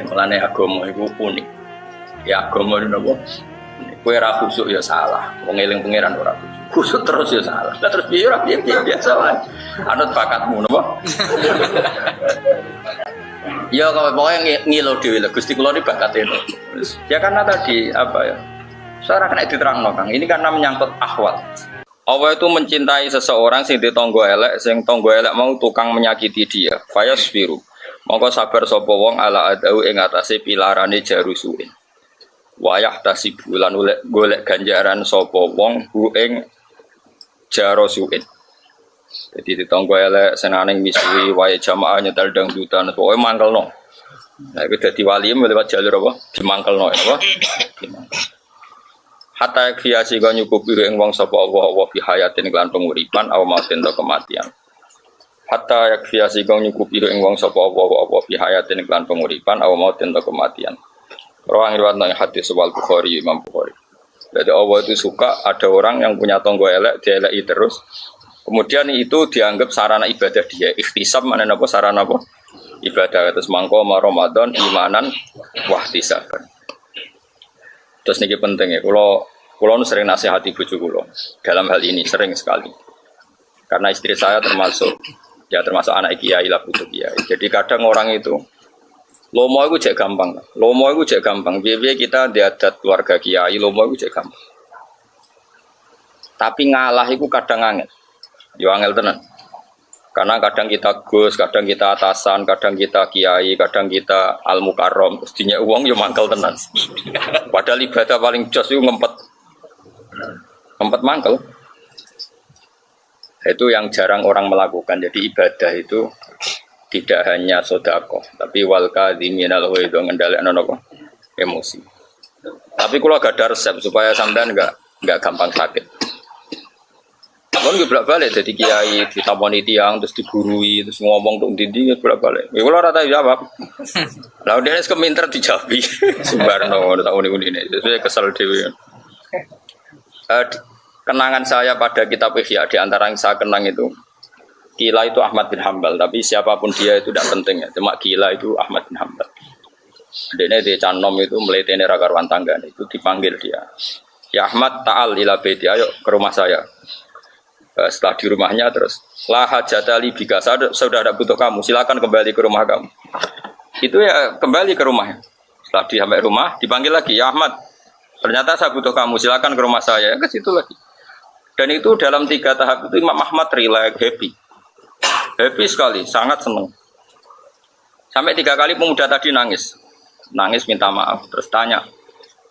Mulane agama iku unik. Ya agama itu napa? Kowe ra khusuk ya salah. Wong eling pangeran ora khusuk. Khusuk terus ya salah. Lah terus piye ora piye biasa wae. Anut bakatmu napa? Ya kalau pokoknya ngilu dhewe lho Gusti kula iki bakate itu. Ya karena tadi apa ya? Saya kena diterangno Kang. Ini karena menyangkut ahwal. Allah itu mencintai seseorang sing ditonggo elek, sing tonggo elek mau tukang menyakiti dia. Fayasfiru. Mongko sabar sapa wong ala adau ing atase pilarane jarusuin. Wayah tasibulan golek ganjaran sapa wong hu ing jarusuin. Jadi ditonggo elek senane misuwi wae jamaah nyetel dangdutan pokoke mangkelno. Nah iku dadi wali lewat jalur apa? Dimangkelno apa? Hatta kiasi kau nyukupi ing wong sapa Allah fi hayatin lan penguripan aw mautin atau kematian. Hatta kiasi kau nyukupi ing wong sapa Allah fi hayatin lan penguripan aw mautin atau kematian. Rawang riwayat nang hadis wal Bukhari Imam Bukhari. Jadi Allah itu suka ada orang yang punya tonggo elek dieleki terus. Kemudian itu dianggap sarana ibadah dia. Ikhtisab mana apa sarana apa? Ibadah terus mangko Ramadan imanan wahtisaban. Terus niki penting ya, kalau sering nasihati bojo kula dalam hal ini sering sekali. Karena istri saya termasuk anak kiai lah butuh kiai. Jadi kadang orang itu lomo itu cek gampang. Biar kita diadat keluarga kiai, lomo itu cek gampang. Tapi ngalah itu kadang angel. Yo angel tenan. Karena kadang kita gus, kadang kita atasan, kadang kita kiai, kadang kita al-mukarram. Pastinya uang yo mangkel tenan. Padahal ibadah paling jos itu ngempet mangkel. Itu yang jarang orang melakukan. Jadi ibadah itu tidak hanya sedekah, tapi wal kadhiminal ghaidha ngendhalekno napa? Emosi. Tapi kalau gak ada resep supaya sampean enggak gampang sakit. Kon nggih bolak-balik dadi kiai ditamoni tiyang terus digurui terus ngomong tok ndi bolak-balik. Ya kula ora tau jawab. Lah dene wis keminter dijawi Subarno tak uni-unine. Saya kesel dhewe. Kenangan saya pada kitab Ihya di antara yang saya kenang itu Kila itu Ahmad bin Hambal, tapi siapapun dia itu tidak penting ya. Cuma Kila itu Ahmad bin Hambal. Dene di Canom itu meletene ra karuan tanggane itu dipanggil dia. Ya Ahmad ta'al ila baiti, ayo ke rumah saya. Setelah di rumahnya terus la hajatali bika, sudah ada butuh kamu, silakan kembali ke rumah kamu. Itu ya kembali ke rumahnya. Setelah di sampai rumah dipanggil lagi, ya Ahmad, ternyata saya butuh kamu, silakan ke rumah saya. Ke situ lagi. Dan itu dalam 3 tahap itu Imam Ahmad relax, happy sekali, sangat senang. Sampai 3 kali pemuda tadi nangis minta maaf, terus tanya,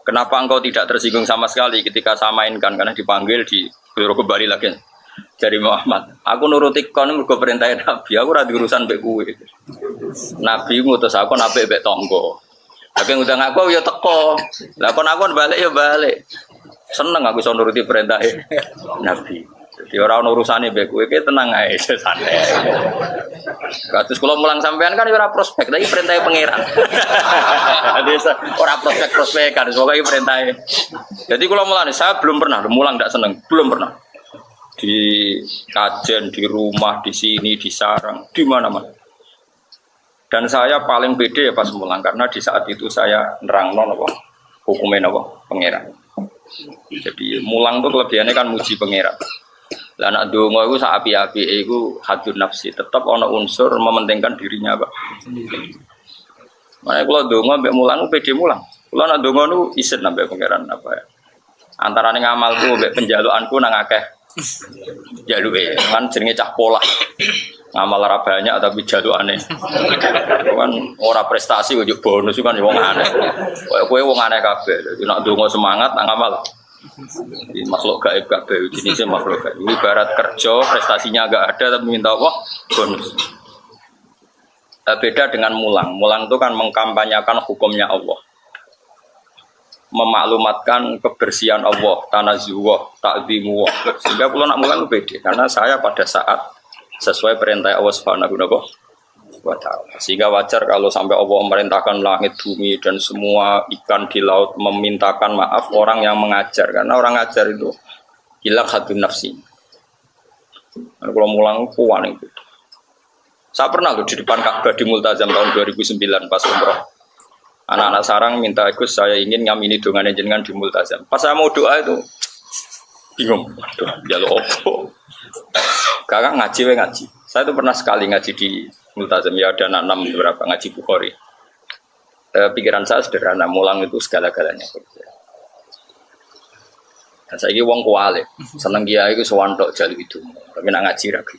kenapa engkau tidak tersinggung sama sekali ketika saya mainkan, karena dipanggil di kembali lagi. Jadi Muhammad, aku nuruti kon mergo perintah Nabi, aku ora diurusan mbek kowe. Nabi ngutus aku nabe mbek tangga. Tapi ngundang aku ya teko. Lah kon aku balik ya balik. Seneng aku iso nuruti perintah Nabi. Jadi ora ono urusane mbek kowe, tenang ae santai. Kados kula mulang sampean kan ora prospek, tapi perintah pangeran. Jadi ora prospek-prospekan, pokoke perintah. Jadi kula mulane saya belum pernah mulang ndak seneng, belum pernah. Di kajen, di rumah, di sini, di sarang, di mana-mana. Dan saya paling pede ya pas mulang karena di saat itu saya nerangno napa hukumnya napa pangeran. Jadi mulang tuh kelebihannya kan muji pangeran. Lah nek ndonga iku sak api-apike iku hadun nafsi, tetap ana unsur mementingkan dirinya, Pak. Makanya kalau ndonga mbek mulang pede mulang. Kalau nek ndonga niku isin nambah pangeran apa ya. Antarane ngamalku mbek penjalukanku nang akeh jaluke kan jenenge cah pola ngamal ora banyak tapi jalukane kan ora prestasi kok bonus kan wong aneh kowe wong aneh kabeh dadi nek ndonga semangat nang ngamal di makhluk gaib kabeh jenisnya makhluk gaib ibarat kerja prestasinya enggak ada tapi minta apa bonus. Beda dengan mulang itu kan mengkampanyakan hukumnya Allah, memaklumatkan kebersihan Allah, tanazuh, ta'zimu. Sehingga kalau nak mulang beda karena saya pada saat sesuai perintah Allah Subhanahu wa ta'ala. Sehingga wajar kalau sampai Allah memerintahkan langit, bumi dan semua ikan di laut memintakan maaf orang yang mengajar, karena orang ngajar itu hilang hadun nafsi. Kalau mulang kuat itu. Saya pernah loh di depan Ka'bah di Multazam tahun 2009 pas umroh. Anak-anak sarang minta Gus saya ingin ngamini dongan jenengan di multazam. Pas saya mau doa itu bingung. Waduh, jaluk opo. Kakak ngaji we ngaji. Saya tuh pernah sekali ngaji di multazam ya ada anak 6 berapa ngaji Bukhari. Pikiran saya sederhana, mulang itu segala-galanya. Dan saya ini wong kuali, seneng kiai itu sowan tok jalu itu, tapi nak ngaji ragu.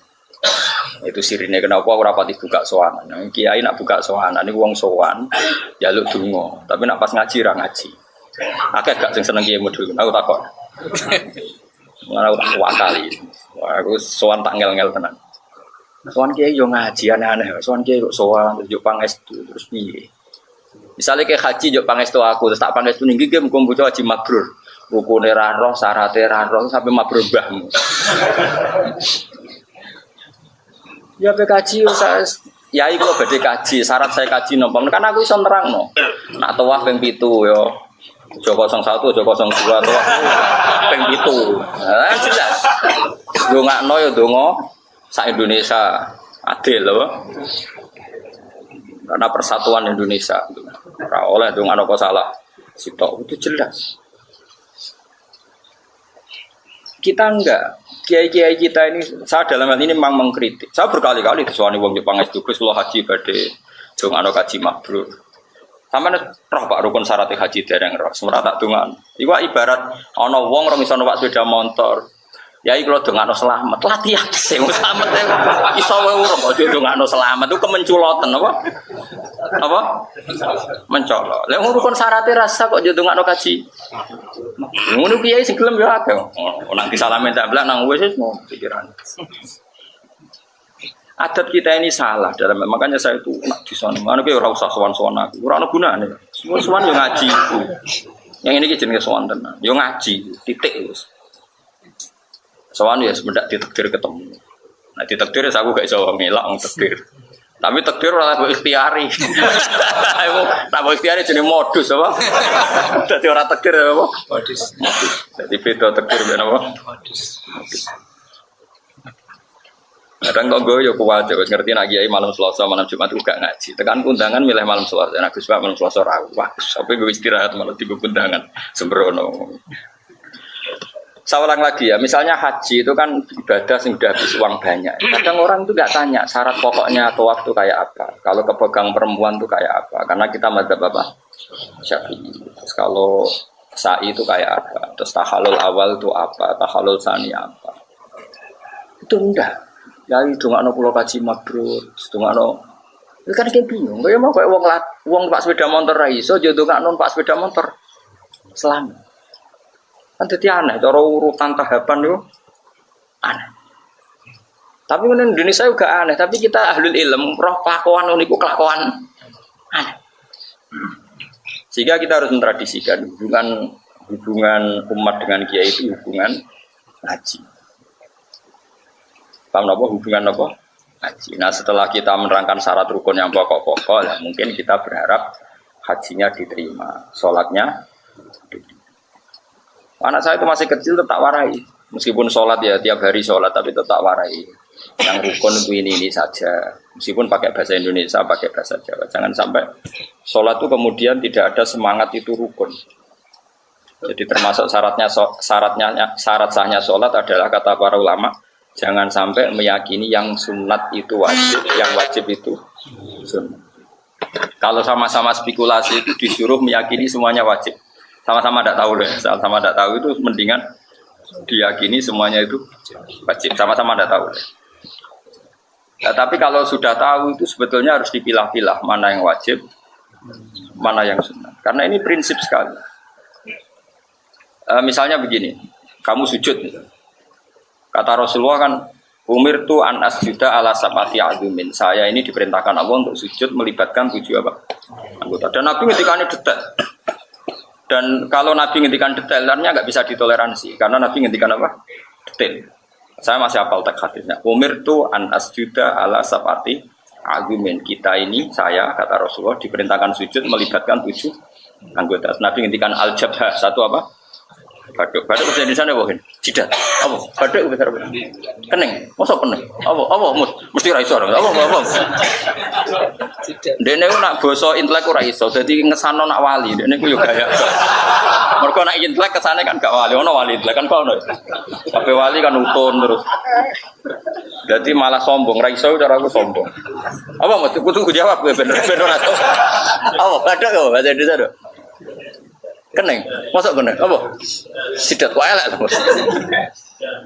Itu sirine kenapa aku rapati buka sowanan. Kiai nak buka sowanan ini wong sowan, jaluk dungo, tapi nak pas ngaji ra ngaji. Akeh gak sing seneng kiai modul, aku takon. Mana aku tak wakali, aku sowan tak ngel-ngel tenan. Sowan kiai yo ngaji aneh-aneh, sowan kiai kok sowan terus yo pangestu terus piye. Misalnya kayak haji jok pangestu aku terus tak pangestu ninggi game komputer haji mabrur. Rukune ra roh, syarate ra roh sampai mabrur mbahmu. Ya kaji saya ya iku badhe kaji, syarat saya kaji nopo. Kan aku iso nerangno. Nak tawaf ping 7 yo. Aja 01, aja 02 tawaf ping 7. Nah, jelas. Ndongakno yo ndonga sak Indonesia adil lho. Karena persatuan Indonesia. Ora oleh dong ana kok salah. Sitok itu jelas. Kita enggak. Kiai-kiai kita ini saya dalam hal ini memang mengkritik. Saya berkali-kali disuwani wong Jepang es Gus kula haji badhe dong ana kaji mabrur. Sampeyan roh Pak rukun syarat haji dereng roh. Semua tak dongan. Iku ibarat ana wong ora iso numpak sepeda motor. Yai kalau dongano selamat, latihan sih, selamat ya. Iso wae urung aja dongano selamat itu kemenculoten apa? Apa? Mencolot. Lah rukun syaratnya rasa kok jadi dongano kaji. Ngono kiai sing gelem ya akeh. Nang disalamin tak blak nang wis mau pikiran. Adat kita ini salah dalam makanya saya itu nak di sana. Mana ora usah sowan-sowan aku. Ora ana gunane. Semua sowan yo ngaji. Yang ini ki jenenge sowan tenan. Yo ngaji, titik wis. Sowan ya semendak ditakdir ketemu. Nah ditakdir aku gak iso ngelak wong takdir. Tapi takdir ora mbok ikhtiari. Aku tak mbok ikhtiari jenenge modus apa? Dadi ora takdir apa? Modus. Dadi beda takdir ben apa? Modus. Kadang kok gue yo kuat wis ngerti nak kiai malam Selasa malam Jumat juga ngaji. Tekan kundangan milih malam Selasa. Nek Gus malam Selasa ra wah sampai gue istirahat malah tiba kundangan sembrono. Saya ulang lagi ya, misalnya haji itu kan ibadah yang sudah habis uang banyak. Kadang orang itu nggak tanya syarat pokoknya atau waktu kayak apa. Kalau kepegang perempuan itu kayak apa? Karena kita madzhab apa? Syafi'i. Terus kalau sa'i itu kayak apa? Terus tahalul awal itu apa? Tahalul sani apa? Itu enggak. Ya itu nggak pulau kaji mabrur, itu nggak itu kan kayak bingung. Kayak mau kayak uang pak sepeda motor raiso, jodoh nggak non pak sepeda motor selamat. Kan jadi aneh, cara urutan tahapan itu aneh. Tapi kan Indonesia juga aneh, tapi kita ahlul ilm, roh kelakuan uniku kelakuan aneh. Sehingga kita harus mentradisikan hubungan umat dengan kiai itu hubungan haji. Paham apa hubungan apa? Haji. Nah setelah kita menerangkan syarat rukun yang pokok-pokok, ya mungkin kita berharap hajinya diterima, sholatnya diterima. Anak saya itu masih kecil tetap warai, meskipun sholat ya tiap hari sholat tapi tetap warai. Yang rukun itu ini saja, meskipun pakai bahasa Indonesia, pakai bahasa Jawa. Jangan sampai sholat itu kemudian tidak ada semangat itu rukun. Jadi termasuk syarat sahnya sholat adalah kata para ulama, jangan sampai meyakini yang sunat itu wajib, yang wajib itu sunat. Kalau sama-sama spekulasi itu disuruh meyakini semuanya wajib. Sama-sama tidak tahu deh, sama-sama tidak tahu itu mendingan diyakini semuanya itu wajib, sama-sama tidak tahu deh. Nah, tapi kalau sudah tahu itu sebetulnya harus dipilah-pilah mana yang wajib, mana yang sunnah. Karena ini prinsip sekali. Misalnya begini, kamu sujud, kata Rasulullah kan, umirtu an asjuda ala sab'ati azumin. Saya ini diperintahkan Allah untuk sujud melibatkan 7 apa? Anggota. Dan Nabi ketika ini detail. Dan kalau Nabi ngendikan detailnya nggak bisa ditoleransi karena Nabi ngendikan apa? Detail. Saya masih hafal teks hadisnya. Umirtu an asjuda ala sab'ati azumin. Kita ini saya kata Rasulullah diperintahkan sujud melibatkan 7 anggota. Nabi ngendikan al-jabhah satu apa? Baduk bahasa Indonesia nih bohin. Jidat. Apa? Badhe besar. Kening. Mosok kening. Apa? Mesti ra iso. Apa? Dene ku nak basa intelek ora iso. Dadi ngesano nak wali. Dene ku yo gaya. Mergo nak intelek kesane kan gak wali. Ono wali intelek kan kono. Kabeh wali kan utun terus. Jadi malah sombong, ra iso cara aku sombong. Apa mesti kudu jawab gue bener ora. Apa badhe kok bahasa Indonesia do. Kening, mosok kening. Apa? Sidat wae elek to.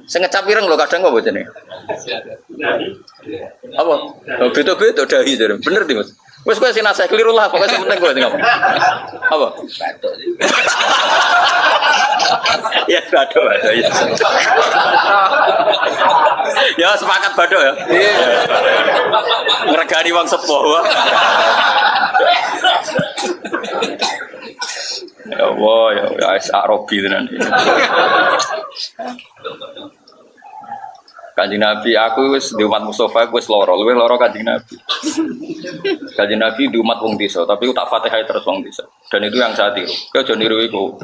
Sing ngecap ireng lho kadang kok bojone. Apa? Beda-beda dahi to. Bener ti, Mas? Wis kowe sing nasihat keliru lah, pokoke sing penting kowe sing ngomong. Apa? Ya badhe ya. Ya sepakat badhe ya. Ngregani wong sepuh. Ya Allah, ya Arabi tenan. Kanjeng Nabi aku wis di umat Mustafa wis luwih lara Kanjeng Nabi. Kanjeng Nabi di umat wong desa, tapi aku tak Fatihah terus wong desa. Dan itu yang saya tiru. Kowe aja niru iku.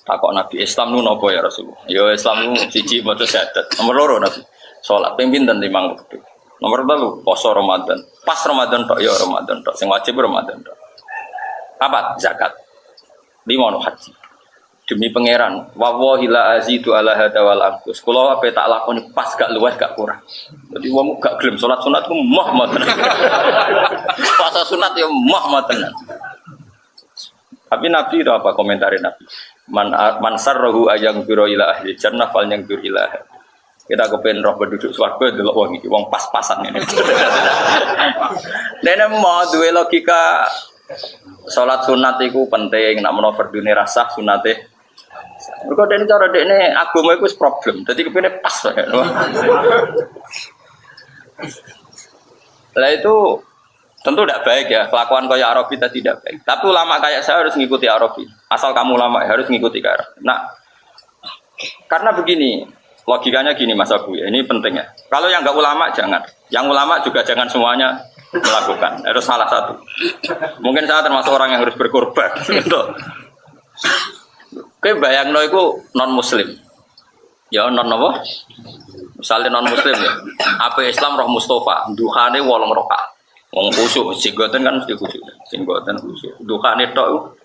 Takok Nabi Islam nu napa ya Rasulullah? Ya Islam nu siji maca syahadat. Nomor 2 Nabi. Salat ping pinten 5 waktu. Nomor 3 poso Ramadan. Pas Ramadan tok ya Ramadan tok. Sing wajib Ramadan tok. Apa? Zakat. 5 haji. Demi pangeran, wallahi la azidu ala hada wal anqus. Kula ape tak lakoni pas gak luwes gak kurang. Dadi wong gak gelem salat sunat ku mah tenan. Puasa sunat ya mah tenan. Tapi Nabi itu apa komentarin Nabi? Man sarrahu ayang biro ila ahli jannah fal yang bir ila. Kita kepen roh penduduk swarga delok wong iki wong pas-pasan ngene. Dene mau duwe logika salat sunat iku penting, nek menawa fardune rasah sunate. Mergo dene cara dekne agama iku wis problem. Dadi kepene pas wae. Lah itu tentu tidak baik ya, kelakuan kayak Arabi tadi tidak baik. Tapi ulama kayak saya harus mengikuti Arabi. Asal kamu ulama harus mengikuti Arabi. Nah, karena begini, logikanya gini Mas Abu ya, ini penting ya. Kalau yang nggak ulama jangan, yang ulama juga jangan semuanya melakukan. Harus salah satu. Mungkin saya termasuk orang yang harus berkorban. Oke, bayangno itu non Muslim. Ya non apa? Misalnya non Muslim ya. Apa Islam roh Mustafa, duhane 8 rakaat. Wong khusyuk, singgoten kan mesti khusyuk. Singgoten khusyuk. Duhane tok.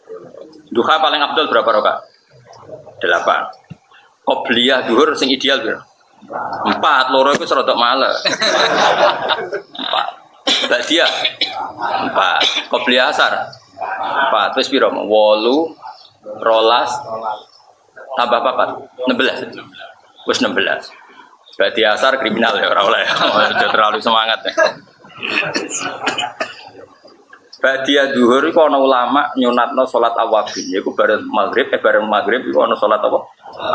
Duha paling abdul berapa rakaat? 8. Qobliyah zuhur sing ideal piro? 4, loro iku serodok male. 4. Ba'diyah 4. Qobliyah asar 4. Wis piro? 8, 12 tambah 4. 16. Wis 16. Ba'diyah asar kriminal ya ora oleh. Terlalu semangat ya. Ba'diyah zuhur iku ana ulama nyunatno salat awabin. Iku bareng maghrib iku ana salat apa?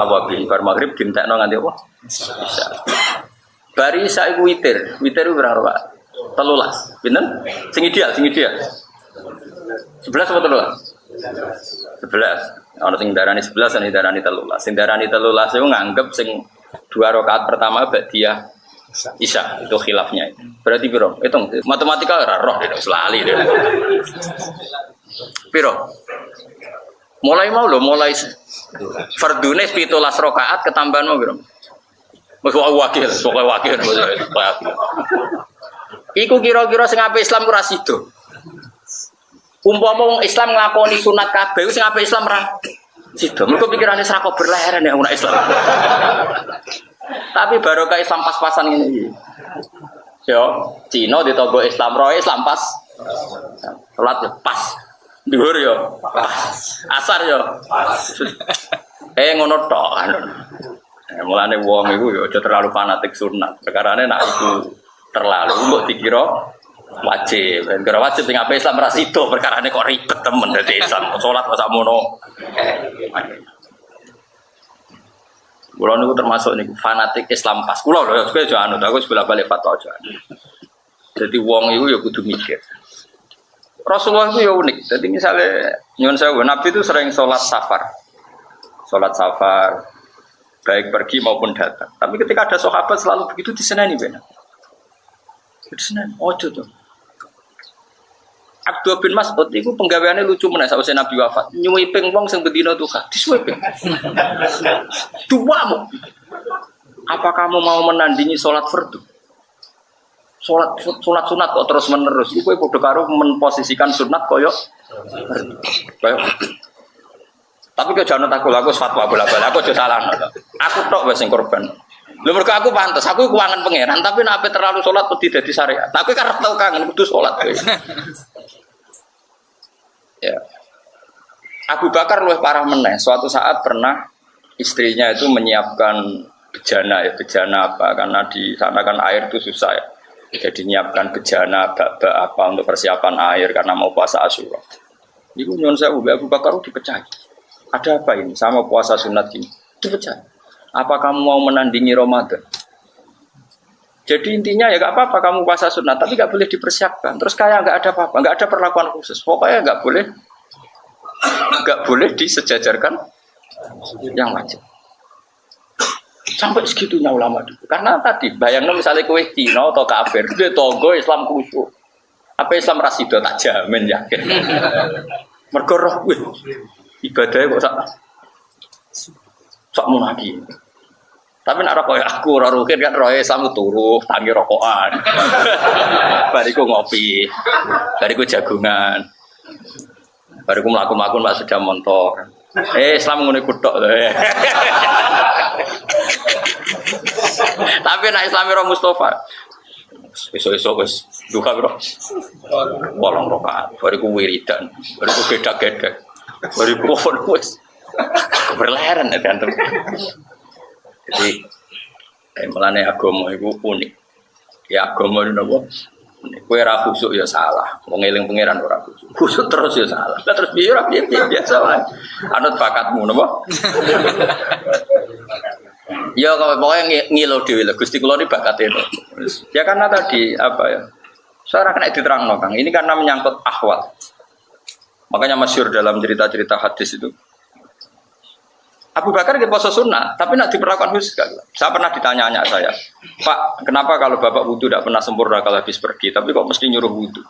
Awabin. Bar maghrib dintekno nganti apa? Isya. Bari isya iku witir. Witir iku berapa rakaat? 13. Pinten? Sing ideal. 11 apa 13? 11. Ana sing darani 11 ana darani 13. Sing darani 13 iku nganggep sing 2 rakaat pertama ba'diyah Isya, itu khilafnya. Berarti piro? Hitung matematika ora roh dene lali dene. Piro? Mulai fardune 17 rakaat ketambahan mau piro? Wis wakil. Iku kira-kira sing apik Islam ora sida. Umpama wong Islam nglakoni sunat kabeh sing apik Islam ora sida. Mergo pikirane srako berleren ya umat Islam. Tapi barokah Islam pas-pasan ini. Yo, Cina ditonggo Islam roe Islam pas. Salat yo pas. Dhuwur yo pas. Asar yo pas. Ngono tok kan. Mulane wong iku yo aja terlalu fanatik sunat. Perkarane nek iku terlalu mbok dikira wajib. Perkara wajib sing ape Islam ra sida, perkarane kok ribet temen dadi Islam. Salat kok sakmono. Kulo niku termasuk niku fanatik Islam pas. Kulo lho kowe aja anut, aku sebelah balik fatwa aja. Jadi wong iku ya kudu mikir. Rasulullah itu ya unik. Jadi misalnya nyuwun sewu, Nabi itu sering sholat safar. Sholat safar baik pergi maupun datang. Tapi ketika ada sahabat selalu begitu diseneni benar. Diseneni ojo tuh. Abdul bin Mas'ud itu penggaweannya lucu meneh sausé Nabi wafat. Nyuwiping wong sing bedina tuha. Disuwiping. Duamu. Apa kamu mau menandingi sholat fardu? Sholat sunat kok terus menerus. Iku padha karo memposisikan sunat koyo. Tapi kok jangan takut aku fatwa bola-bola. Aku aja salah. Aku tok wis sing korban. Lho mergo aku pantes, aku kuangan pangeran, tapi nek terlalu sholat wedi dadi syariat. Tapi karep tau kangen kudu sholat. Ya. Abu Bakar luwih parah meneh. Suatu saat pernah istrinya itu menyiapkan bejana ya, bejana apa? Karena di sana kan air itu susah ya. Jadi nyiapkan bejana bak apa untuk persiapan air karena mau puasa Asyura. Iku nyuwun sewu Abu Bakar dipecah. Ada apa ini? Sama puasa sunat gini. Dipecah. Apa kamu mau menandingi Ramadan? Jadi intinya ya gak apa-apa kamu puasa sunat, tapi gak boleh dipersiapkan. Terus kayak gak ada apa-apa, gak ada perlakuan khusus. Pokoknya gak boleh disejajarkan yang wajib. Sampai segitunya ulama dulu. Karena tadi bayangnya misalnya kowe Cina atau kafir, dia togo Islam khusyuk. Apa Islam rasido tak jamin yakin. Mergo roh ibadahnya kok sak munaki. Tapi nak rokok aku ora rukin kan roe sama turu tangi rokokan. Bariku ngopi. Bariku jagungan. Bariku mlaku-mlaku Pak sepeda motor. Islam ngono iku tok. Tapi nak Islami ro Mustafa. Esuk-esuk wis duka bro. Bolong rokaat. Bariku wiridan. Bariku gedak-gedak. Bariku wis berleren ya kan. Jadi melane agama itu unik. Ya agama itu apa? Kowe ra khusuk ya salah. Wong eling pangeran ora khusuk. Khusuk terus ya salah. Lah terus piye ora piye biasa wae. Anut bakatmu napa? Ya kalau pokoknya ngilo dhewe lho Gusti kula iki bakate itu. Ya karena tadi apa ya? Saya kena diterangno Kang. Ini karena menyangkut ahwal. Makanya masyhur dalam cerita-cerita hadis itu. Abu Bakar dia puasa sunnah, tapi nak diperlakukan khusus gak? Saya pernah ditanya saya, Pak, kenapa kalau bapak wudhu tidak pernah sempurna kalau habis pergi, tapi kok mesti nyuruh wudhu?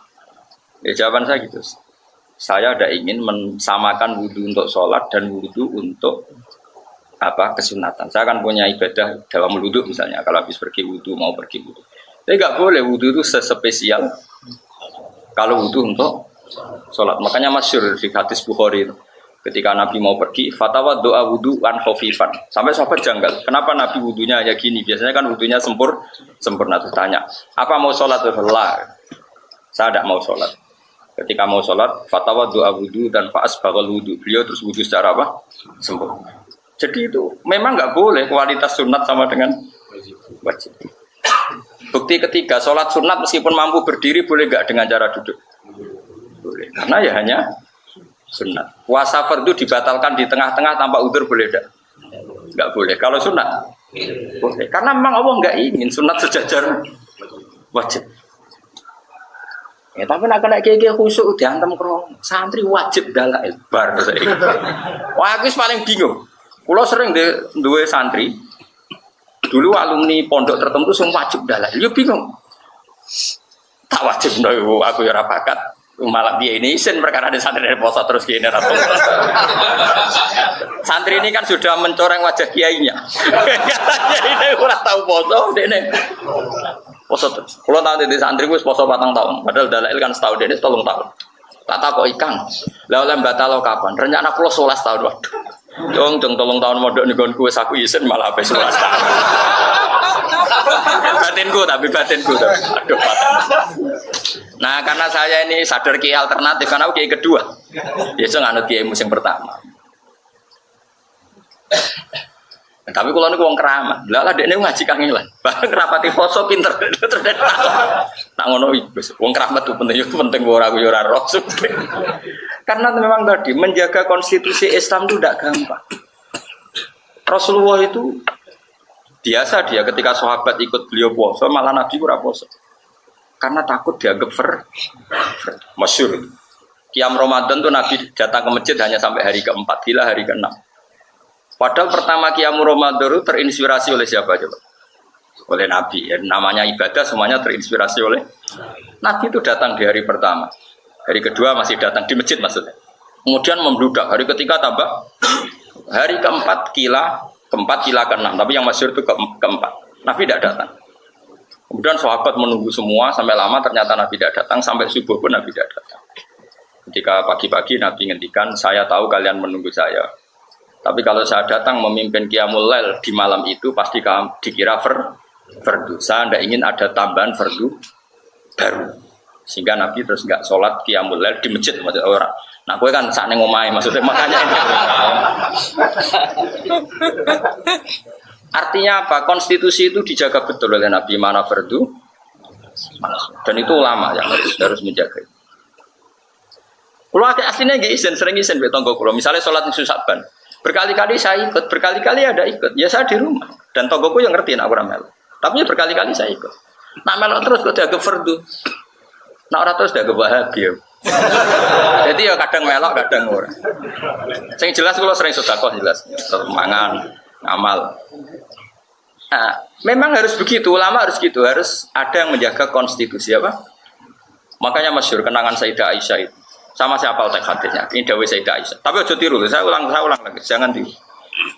Ya jawaban saya gitu. Saya tidak ingin mensamakan wudhu untuk sholat dan wudhu untuk kesunatan. Saya akan punya ibadah dalam wudhu misalnya, kalau habis pergi wudhu mau pergi wudhu. Tapi nggak boleh wudhu itu sespesial kalau wudhu untuk sholat. Makanya masyhur di hadis Bukhari itu. Ketika Nabi mau pergi, fatwa doa wudhu an khofifan. Sampai sahabat janggal. Kenapa Nabi wudhunya ya gini? Biasanya kan wudhunya sempurna. Terus tanya, apa mau sholat? Lah, saya tidak mau sholat. Ketika mau sholat, fatwa doa wudhu dan faas bakal wudhu. Beliau terus wudhu secara apa? Sempurna. Jadi itu memang nggak boleh kualitas sunat sama dengan wajib. Bukti ketiga, sholat sunat meskipun mampu berdiri boleh nggak dengan cara duduk? Boleh. Karena ya hanya sunat. Puasa fardu dibatalkan di tengah-tengah tanpa udzur boleh tidak? Enggak boleh. Kalau sunat boleh. Karena memang Allah enggak ingin sunat sejajar wajib. Ya, tapi nak kena kiai khusuk diantem kro santri wajib dalail bar saiki. Wah, aku paling bingung. Kulo sering duwe santri. Dulu alumni pondok tertentu sing wajib dalail. Yo bingung. Tak wajib ndo aku ya ora bakat. Malah dia ini isin perkara ada santri dari poso terus gini ratu. Santri ini kan sudah mencoreng wajah kiainya. Katanya ini kurang tahu poso, ini poso terus. Kalau tahu di santri gue poso 4 tahun, padahal dalail kan setahun ini 3 tahun. Tak tahu kok ikan. Lalu batal kapan? Rencana pulau 11 tahun. Waduh. Jong 3 tahun modok nih gue saku isin malah habis 11 tahun. Batinku. Aduh batin. Nah karena saya ini sadar kiai alternatif karena aku kiai kedua, biasa nganut kiai musim pertama. Tapi kalau nih uang keramat, lah dia ini ngaji kangelan, bahkan rapati poso pinter, tak ngono iblis. Uang keramat tuh penting buat aku juara roh. Karena memang tadi menjaga konstitusi Islam itu tidak gampang. Rasulullah itu biasa dia ketika sahabat ikut beliau puasa, malah Nabi kurang puasa. Karena takut dianggap masyhur. Qiyam Ramadan tuh Nabi datang ke masjid hanya sampai hari ke-4, gila hari ke-6. Padahal pertama Qiyam Ramadan itu terinspirasi oleh siapa coba? Oleh Nabi. Ya, namanya ibadah semuanya terinspirasi oleh Nabi itu datang di hari pertama. Hari kedua masih datang di masjid maksudnya. Kemudian membludak. Hari ketiga tambah. Hari keempat keempat kila keenam. Tapi yang masyhur itu keempat. Nabi tidak datang. Kemudian sahabat menunggu semua sampai lama. Ternyata Nabi tidak datang. Sampai subuh pun Nabi tidak datang. Ketika pagi-pagi Nabi ngendikan, saya tahu kalian menunggu saya. Tapi kalau saya datang memimpin Qiyamul Lail di malam itu pasti kamu dikira fardu. Saya tidak ingin ada tambahan fardu baru. Sehingga Nabi terus nggak sholat Qiyamul Lail di masjid maksud orang. Nah, gue kan saat ngomai maksudnya makanya ini. Artinya apa? Konstitusi itu dijaga betul oleh Nabi mana fardu, dan itu ulama yang harus menjaga. Kalau aslinya nggak izin, sering izin betonggo kalau misalnya sholat di Saban, berkali-kali saya ikut, berkali-kali ada ikut, ya saya di rumah dan tonggoku yang ngerti nak orang melo. Tapi berkali-kali saya ikut. Nak melo terus kok dianggap fardu. Nak orang terus dianggap bahagia. Jadi ya kadang melok, kadang ora. Yang jelas kalau sering sedekah jelas, mangan, ngamal. Nah, memang harus begitu, ulama harus gitu, harus ada yang menjaga konstitusi apa? Makanya masyhur kenangan Sayyidah Aisyah itu. Sama siapa teks hadisnya? Ini dawuh Sayyidah Aisyah. Tapi aja tiru, saya ulang lagi, jangan tiru.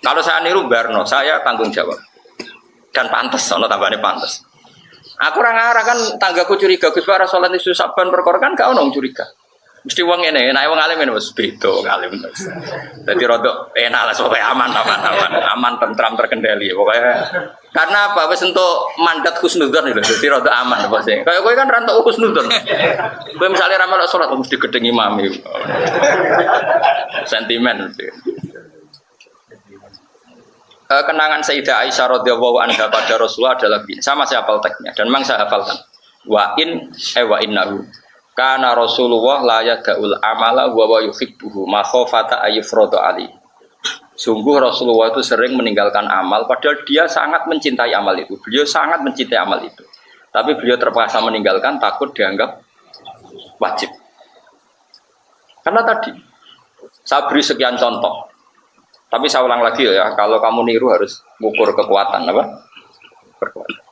Kalau saya niru barno, saya tanggung jawab. Dan pantas, ono tambahane pantas. Aku orang arah kan tanggaku curiga Gus Bara sholat isu Saban perkara kan gak ono curiga. Mesti wong ngene, nek wong alim ngene wis beda ngalim. Dadi rodok enak lah supaya aman tentram terkendali pokoknya. Karena apa wis entuk mandat husnudzon lho, dadi rodok aman apa sih. Kayak kowe kan ra entuk husnudzon. Kowe misale ra melok salat mesti gedeng imam iki. Sentimen. Kenangan Sayyidah Aisyah radhiyallahu anha pada Rasulullah adalah sama saya hafal teksnya dan memang saya hafalkan. Wa innahu kana Rasulullah la yad'ul amala wa yuhibbuhu ma khafata ayfradu ali. Sungguh Rasulullah itu sering meninggalkan amal padahal dia sangat mencintai amal itu. Beliau sangat mencintai amal itu. Tapi beliau terpaksa meninggalkan takut dianggap wajib. Karena tadi saya beri sekian contoh. Tapi saya ulang lagi ya, kalau kamu niru harus mengukur kekuatan apa? Kekuatan.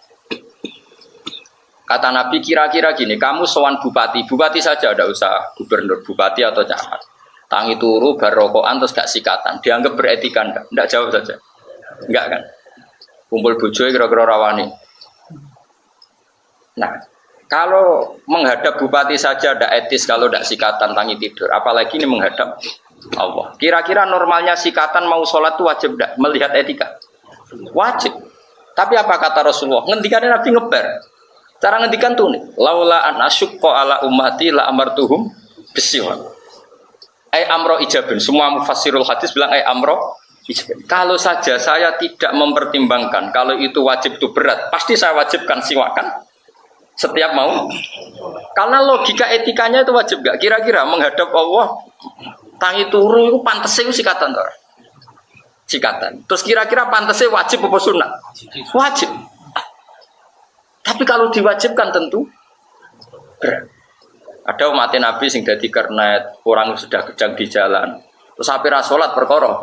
Kata Nabi kira-kira gini, kamu sowan bupati saja ada usah gubernur, bupati atau camat. Tangi turu, barokokan terus gak sikatan, dianggap beretika enggak jawab saja. Enggak kan? Kumpul bojo kira-kira rawani. Nah, kalau menghadap bupati saja ada etis kalau tidak sikatan tangi tidur, apalagi ini menghadap Allah. Kira-kira normalnya sikatan mau sholat itu wajib tidak? Melihat etika wajib. Tapi apa kata Rasulullah? Ngendikannya Nabi ngebar. Cara ngendikan tuh nih, laula an asyukko ala ummati la amartuhum bisiwan. Amro ijabin. Semua mufassirul hadis bilang amro ijabin. Kalau saja saya tidak mempertimbangkan kalau itu wajib itu berat, pasti saya wajibkan siwakan setiap mau. Karena logika etikanya itu wajib gak? Kira-kira menghadap Allah tangi turu itu pantasnya itu sikatan toh. Sikatan. Terus kira-kira pantasnya wajib apa sunat? Wajib. Tapi kalau diwajibkan tentu berat. Ada umat Nabi sing dadi kernet, orang sudah kejang di jalan. Terus api salat perkara.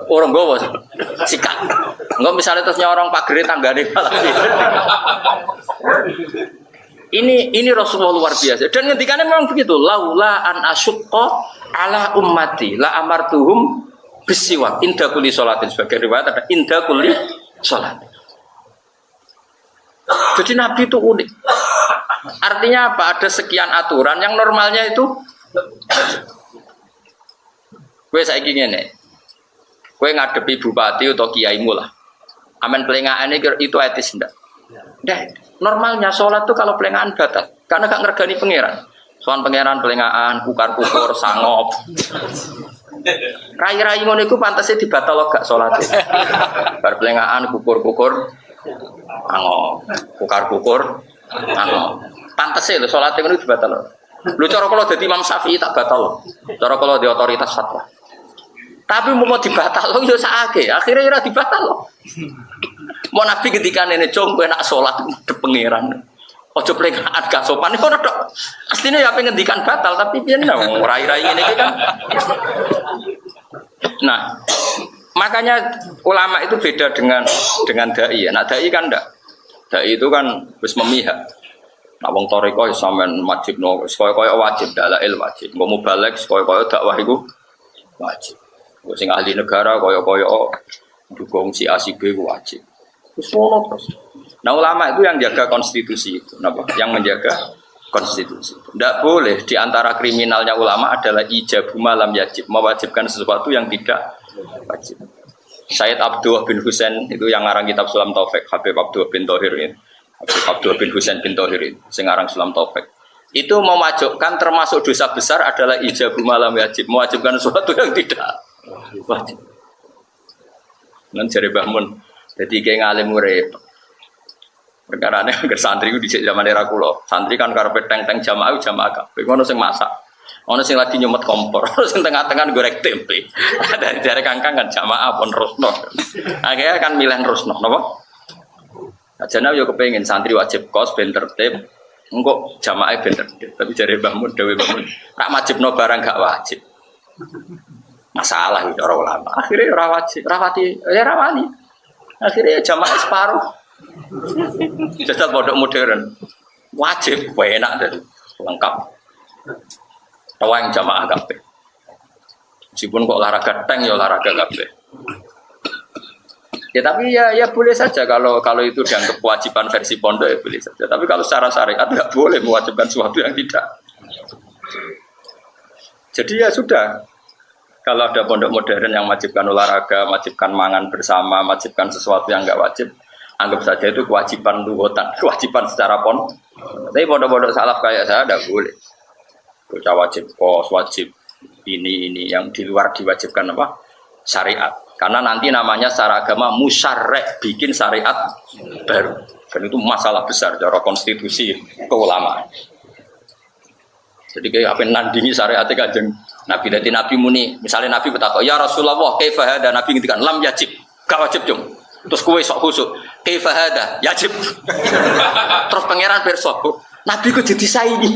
Orang gowo sikat. Enggak misalnya terusnya orang pagere tanggane malah. Ini Rasulullah luar biasa dan ngendikannya memang begitu. Laula an asyqa ala ummati la amartuhum bisiwak inda kulli sholatin, sebagai riwayat ada inda kulli sholat. Jadi Nabi itu unik. Artinya apa? Ada sekian aturan yang normalnya itu kowe saiki ngene. Kowe ngadepi bupati atau kiaimu lah. Amen pelengahan itu etis ndak? Ndak. Normalnya sholat tuh kalau pelengahan batal karena gak ngergani pangeran. Soal pangeran pelengahan, kukar-kukur, sangop. Rai-rai ngono iku pantese dibatal gak sholat. Bar pelengahan, kukur-kukur, sangop, kukar-kukur, sangop. Pantese lho sholat ngono dibatal. Lho cara kula dadi Imam Syafi'i tak batal. Cara kula di otoritas fatwa. Tapi mau dibatal yo sakake, akhirnya ora dibatal loh. Mau Nabi ketika nenek cung kowe nak salat de pangeran. Ojo plekaan gak sopan iku tok. Asline ya pengen ngendikan batal tapi piye rai-rai ngene iki kan. Nah, makanya ulama itu beda dengan dai ya. Nah, dai kan ndak. Dai itu kan wis memihak. Nak wong toriko sampean wajib no, koyo wajib dalail wajib. Mbok mubalek koyo dakwah iku wajib. Sing ahli negara koyo dukung si A si B wajib. Wis ngono terus. Nah ulama itu yang jaga konstitusi itu, kenapa? Yang menjaga konstitusi. Tidak boleh di antara kriminalnya ulama adalah ijabu malam yajib, mewajibkan sesuatu yang tidak wajib. Sayyid Abdullah bin Husain itu yang ngarang kitab Sulam Taufik, Habib Abdullah bin Thohir ini. Habib Abdullah bin Husain bin Thohir itu, yang ngarang Sulam Taufik. Itu mewajibkan termasuk dosa besar adalah ijabu malam yajib, mewajibkan sesuatu yang tidak wajib. Nan jare Mbah Mun, dadi ki ngalim urip. Perkarane agar santri ku dhisik zaman era kula. Santri kan karepe teng-teng jamaah kabeh. Ono sing masak. Ono sing lagi nyumet kompor, ono sing tengah-tengah goreng tempe. Dari jare kangkang kan jamaah pun rusno. Akhirnya kan milih rusno, napa? Ajane yo kepengin santri wajib kos ben tertib. Engko jamaah ben tertib. Tapi jare Mbah Mun dhewe Mbah Mun, rak wajibno barang gak wajib. Masalah itu cara ulama. Akhirnya ora wajib, rawani. Akhirnya jamaah separuh. Jajal pondok modern wajib, enak dan lengkap. Tawang jamaah kabeh. Meskipun kok olahraga tank ya olahraga kabeh. Ya tapi ya boleh saja kalau itu dianggap kewajiban versi pondok ya boleh saja. Tapi kalau secara syariat tidak boleh mewajibkan sesuatu yang tidak. Jadi ya sudah. Kalau ada pondok modern yang wajibkan olahraga, wajibkan mangan bersama, wajibkan sesuatu yang enggak wajib, anggap saja itu kewajiban lugotan, kewajiban secara pondok. Tapi pondok-pondok salaf kayak saya tidak boleh. Bocah wajib kos, wajib ini yang di luar diwajibkan apa? Syariat. Karena nanti namanya secara agama musyarrek, bikin syariat baru. Dan itu masalah besar secara konstitusi keulamaan. Jadi kayak apa nandingi syariatnya Kanjeng Nabi. Jadi Nabi muni, misalnya Nabi bertakwa, ya Rasulullah, kaifa hada? Nabi ngendikan lam yajib, gak wajib dong. Terus kowe sok khusuk, kaifa hada? Yajib. Terus pangeran pirsa, Nabi kok jadi saingi.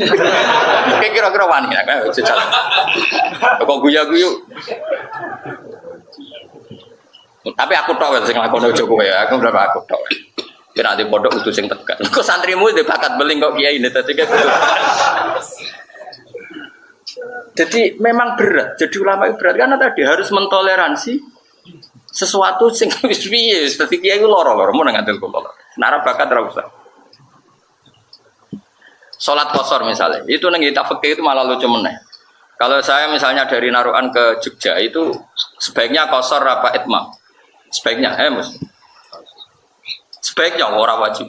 Kayak kira-kira wani kan jajal. Kok guyu-guyu. Tapi aku tok sing lakone ojo kowe, aku berapa aku tok. Kira di pondok kudu sing tegas. Kok santrimu dhe bakat beling kok kiai dadi gitu. Jadi memang berat. Jadi ulama itu berat karena tadi harus mentoleransi sesuatu sing wis piye. Dadi kiai ku loro-loro mun ngantil kula. Nara bakat ora usah. Salat qasar misalnya, itu nang kitab fikih itu malah lucu meneh. Kalau saya misalnya dari Narukan ke Jogja itu sebaiknya qasar apa itmam? Sebaiknya, Mus. Sebaiknya ora wajib.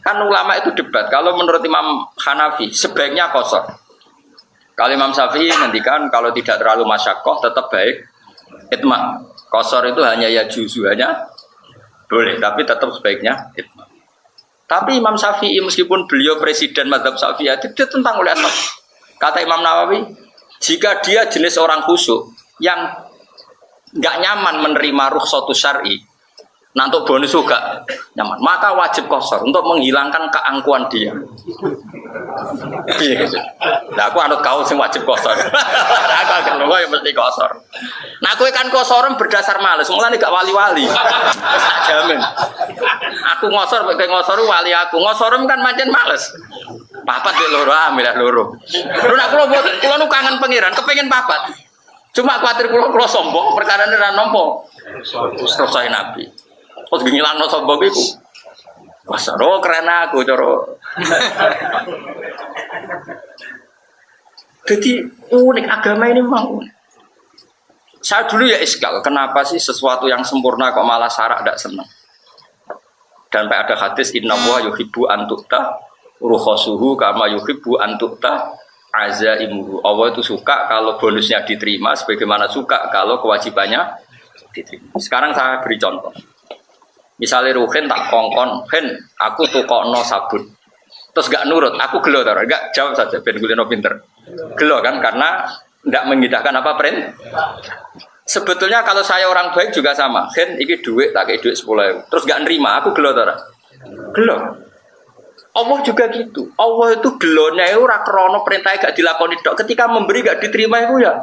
Kan ulama itu debat. Kalau menurut Imam Hanafi sebaiknya qasar. Kalau Imam Syafi'i ngendikan kalau tidak terlalu masyaqqah tetap baik itmam. Qasar itu hanya ya juzu hanya boleh, tapi tetap sebaiknya itmam. Tapi Imam Syafi'i meskipun beliau presiden mazhab Syafi'i dia tentang oleh asal. Kata Imam Nawawi, jika dia jenis orang khusyuk yang nggak nyaman menerima rukhsatus syar'i, nah untuk bonus juga nyaman, maka wajib qasar untuk menghilangkan keangkuhan dia. Iya gitu. Nah aku anut kau sing wajib qasar. Aku akan lupa yang mesti qasar. Nah aku kan qasaran berdasar males, mulane gak wali-wali. Tak jamin. Aku ngosor pakai ngosor wali aku. Ngosorum kan mancen males. Papat di loro milih loro. Lu nak kula nu kangen pangeran, kepengin papat. Cuma khawatir kula sombong, perkara ora nampa. Terus saya Nabi. Terus ngilangno sombong iku. Wasaro keren aku cara. Jadi unik agama ini memang unik. Saya dulu ya iskal, kenapa sih sesuatu yang sempurna kok malah syarak tidak senang? Dan ada hadis inna wa yuhibbu an tu'ta rukhasuhu kama yuhibbu an tu'ta azaimuhu. Allah itu suka kalau bonusnya diterima sebagaimana suka kalau kewajibannya diterima. Sekarang saya beri contoh. Misalnya Ruhin tak kongkon, Hen, aku tukokno sabun. Terus gak nurut, aku gelo taruh, gak jawab saja, ben kulino pinter. Gelo kan karena tidak mengindahkan apa print. Sebetulnya kalau saya orang baik juga sama. Hen, iki duit, tak kayak duit 10.000. Terus gak nerima, aku gelo taruh. Gelo. Allah juga gitu. Allah itu gelonya itu ora krono perintahnya gak dilakoni dok. Ketika memberi gak diterima itu ya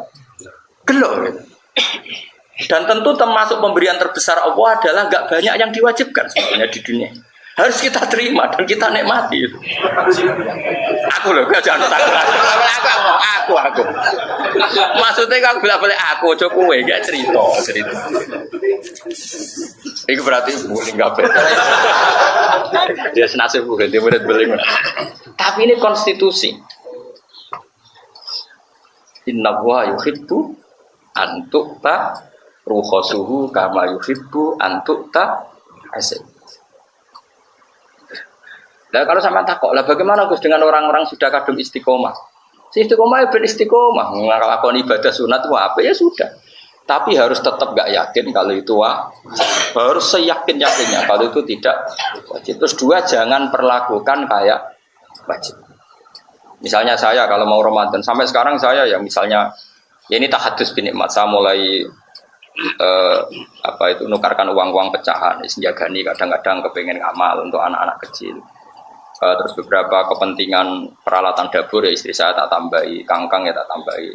gelo. Dan tentu termasuk pemberian terbesar Allah adalah gak banyak yang diwajibkan sebenarnya di dunia. harus kita terima dan kita nikmati. Aku loh, jangan aku. Maksudnya kalau boleh aku, coba gak cerita. Itu berarti boleh nggak beda. Dia senasib bukan dia murid beli. Tapi ini konstitusi. Inna wa yuhibbu antuk ta ruhosuhu kama yuhibbu antuk ta asik. Nah kalau sama takok lah bagaimana Gus dengan orang-orang sudah kadung istiqomah? Si istiqomah ya beristiqomah, melakukan ibadah sunat itu apa ya sudah. Tapi harus tetap gak yakin kalau itu harus seyakin-yakinnya kalau itu tidak wajib. Terus dua, jangan perlakukan kayak wajib. Misalnya saya kalau mau Ramadan sampai sekarang saya ya misalnya ya ini tahadus bin nikmat, saya mulai nukarkan uang-uang pecahan, senjagani kadang-kadang kepengen amal untuk anak-anak kecil. Terus beberapa kepentingan peralatan dapur ya istri saya tak tambahi, kangkang ya tak tambahi.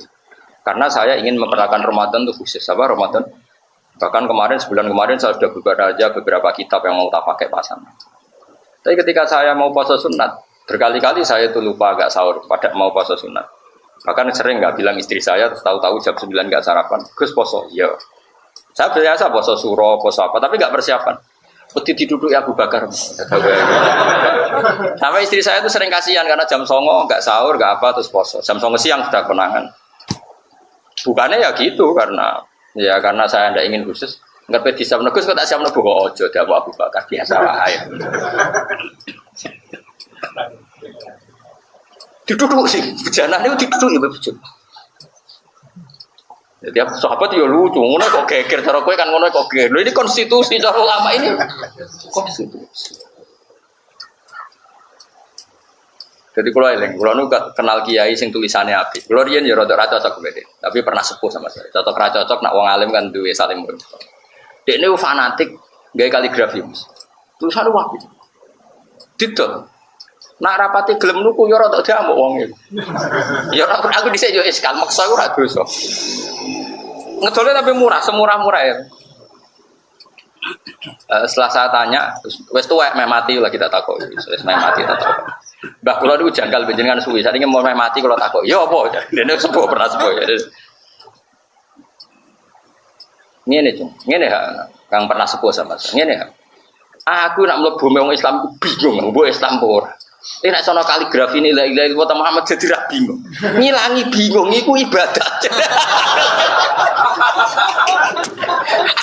Karena saya ingin memperlakukan Ramadan itu khusus apa Ramadan. Bahkan sebulan kemarin saya sudah buka aja beberapa kitab yang mau tak pakai pasangan. Tapi ketika saya mau puasa sunat, berkali-kali saya itu lupa agak sahur pada mau puasa sunat. Bahkan sering nggak bilang istri saya, terus tahu-tahu jam 9 nggak sarapan. Gus poso, iya. Saya biasa poso suro, poso apa, tapi nggak persiapan. Peti diduduk Abu Bakar. Sampai istri saya itu sering kasihan karena jam 09.00 nggak sahur, nggak apa, terus poso. Jam 09.00 siang sudah konangan. Bukannya ya gitu karena saya tidak ingin khusus. Nggak bisa menegus kok tak siap menegus kok ojo dia Abu Bakar biasa wae. Duduk sih, bejana itu duduk ya betul. Jadi sahabat ya lucu, ngono kok geger cara kowe kan ngono kok geger. Lho ini konstitusi cara ulama ini. Konstitusi. Jadi kalau nu kenal kiai sing tulisannya apik. Kalau riyen ya rada ra cocok beda. Tapi pernah sepuh sama saya. Cocok ra cocok nak wong alim kan duwe saling murid. Dekne fanatik gawe kaligrafi. Tulisannya apik. Didol. Nak rapati gelem nuku ya rada diamuk wong iki. Ya aku dhisik yo eskal maksa ora dosa. Ngedole tapi murah, semurah-murah ya. Setelah saya tanya, wis tuwek meh mati lagi tak takok. Wis meh mati tak takok. Mbah kula niku janggal panjenengan suwi. Saiki mau meh mati kula takok. Ya apa? Dene sepuh pernah sepuh ya. Ngene, Cung. Ngene ha, Kang pernah sepuh sama saya. Ngene ha. Aku nak mlebu wong Islam bingung, mbok Islam apa ora. Nek sono kaligrafi ini la ilaha illallah Muhammad jadi ra bingung. Ngilangi bingung iku ibadah.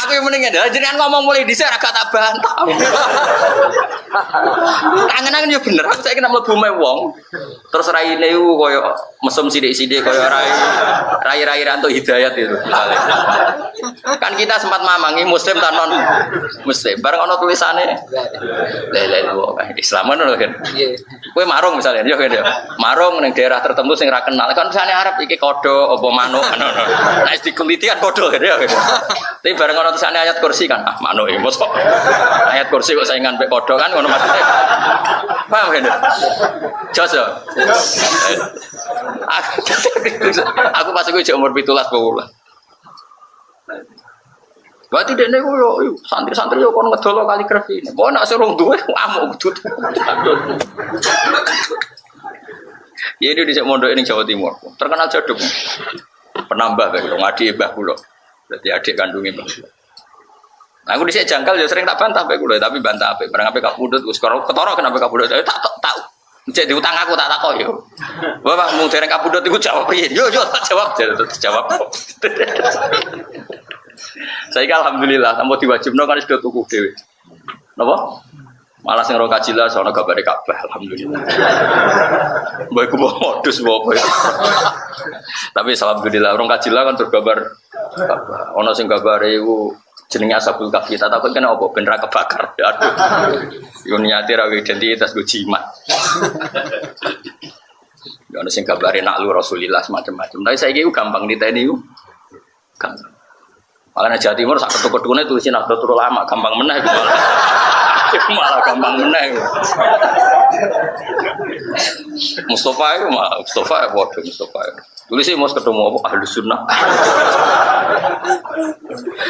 Aku yang mendingan dah, jangan ngomong mulai dhisik ora tak bantah. Kangen-kangen yo bener, aku saiki nek mlebu wong. Terus raine iku koyo mesum sithik-sithik koyo rai rantuk hidayat itu. Kan kita sempat mamangi muslim ta non muslim. Bareng ana tulisane la ilaha illallah Islam ngono kan. Kowe marung misalnya, yo kene. Marung ning daerah tertentu sing ra kenal. Kan misale Arab iki kodho apa manuk ngono. Nek dikuliti kan kodho gitu ya. Tapi bareng ana tulisane ayat kursi kan, manuk iki mosok. Ayat kursi kok saingan mek kodho kan ngono maksudnya. Paham kan? Jos. Aku pas iku umur 17 bulan. Berarti dene yo santri-santri yo kon ngedol kaligrafi. Kok nek suruh duwe amuk kudu. Ya ini di mondok ini Jawa Timur. Terkenal jaduk. Penambah bae ngadi mbah kula. Berarti adik kandungnya mbah. Nah, aku dhisik jangkal ya sering tak bantah bae kula, tapi bantah apik. Barang apik kapundhut wis ketara kenapa kapundhut. Tak cek diutang aku tak takok yo. Bapak mung dereng kapundhut iku jawab piye? Yo tak jawab. Saya alhamdulillah, tanpa diwajibno kan sudah tuku dhewe. Napa? Malah sing ora kajilah sono gambare Ka'bah alhamdulillah. Mbok iku modus mbok. Tapi alhamdulillah orang kajilah kan tergambar Ka'bah. Ono sing gambare iku jenenge Ashabul Kahfi. Tak takon kena apa ben ra kebakar. Aduh. Yo niate ra identitas go jimat. Yo ono sing gambare naklu Rasulillah macam-macam. Tapi saiki ku gampang diteni ku. Gampang. Makanya Jawa Timur sak ketuk-ketukune tulisin Nahdlatul Ulama gampang meneh malah gampang meneh. Mustafa itu Mustafa. Tulisnya mau ketemu apa Ahlus Sunnah.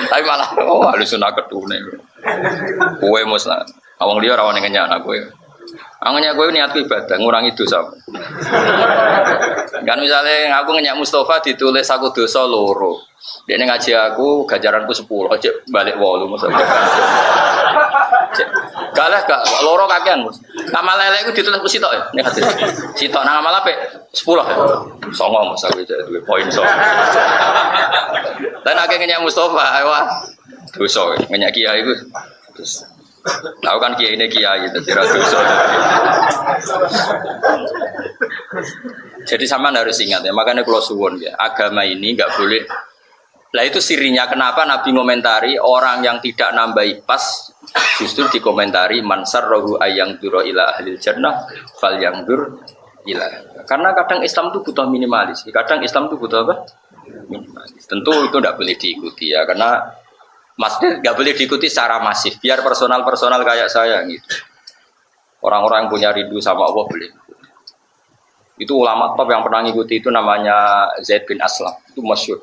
Tapi malah Ahlus Sunnah ketune. Kowe mos Awang liya ora wani ngenyak aku ya. Anginnya gue niatku ibadah, ngurangi dosa. Kan misalnya aku ngenyak Mustafa ditulis aku dosa loro. Dia ngaji aku gajaranku 10, cek balik 8 maksudnya. Kalah gak loro kakean Mus. Amal elek iku ditulis sitok ya. Nek hadis. Sitok nang amal apik 10 ya. Songo Mus aku duwe poin so. Dan akeh ngenyak Mustafa, wah dosa ngenyak kiai iku. Tahu kan kiai ini kiai itu tidak dosa. Jadi sama harus ingat ya. Makanya kalau suwon ya, agama ini nggak boleh. Lah itu sirinya kenapa Nabi ngomentari orang yang tidak nambahi pas justru dikomentari mansar rohu ayang duro ila ahlil jannah fal yang dur ila. Karena kadang Islam itu butuh minimalis. Kadang Islam itu butuh apa? Minimalis. Tentu itu tidak boleh diikuti ya karena masjid nggak boleh diikuti secara masif, biar personal kayak saya gitu. Orang-orang yang punya rindu sama Allah boleh. Itu ulama top yang pernah ngikuti itu namanya Zaid bin Aslam, itu masyhur.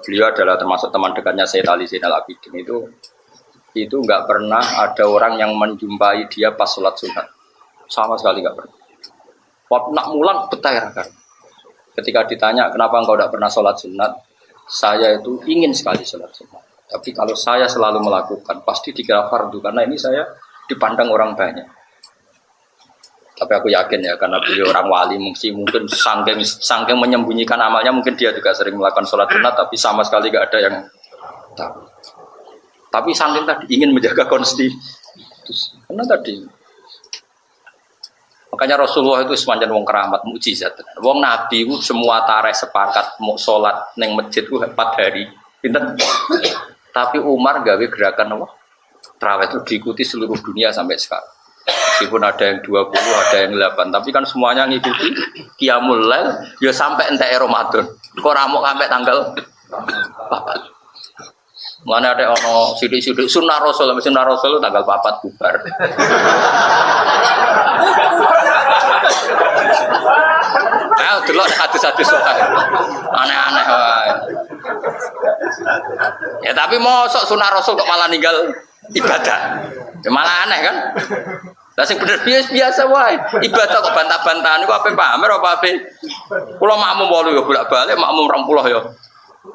Beliau adalah termasuk teman dekatnya Sayyid Ali Zainal Abidin itu nggak pernah ada orang yang menjumpai dia pas sholat sunat, sama sekali nggak pernah. Waktu nak mulang betah kan. Ketika ditanya kenapa engkau tidak pernah sholat sunat, saya itu ingin sekali sholat sunat. Tapi kalau saya selalu melakukan, pasti dikira fardu. Karena ini saya dipandang orang banyak. Tapi aku yakin ya, karena beliau orang wali, mungkin sangking menyembunyikan amalnya, mungkin dia juga sering melakukan sholat sunat, tapi sama sekali gak ada yang tahu. Tapi sangking tadi ingin menjaga konstitusi. Karena tadi, makanya Rasulullah itu sepanjang wong keramat, mukjizat. Wong Nabi itu semua tareh sepakat mau sholat neng masjid itu 4 hari. Pinten? Tapi Umar gawe gerakan apa? Tarawih itu diikuti seluruh dunia sampai sekarang. Meskipun ada yang 20, ada yang 8, tapi kan semuanya ngikuti Qiyamul Lail ya sampai entek Ramadan. Kok ramuk sampai tanggal 4. Mana ada ono sidik-sidik sunah Rasul tanggal 4 bubar. Ayo delok hadis-hadis wae. Aneh-aneh wae. Ya tapi mosok sunah Rasul kok malah ninggal ibadah. Ya malah aneh kan? Lah sing bener biasa wae. Ibadah kok bantah-bantahan iku ape pamer apa ape? Kula makmum 8 ya bolak-balik, makmum 20 ya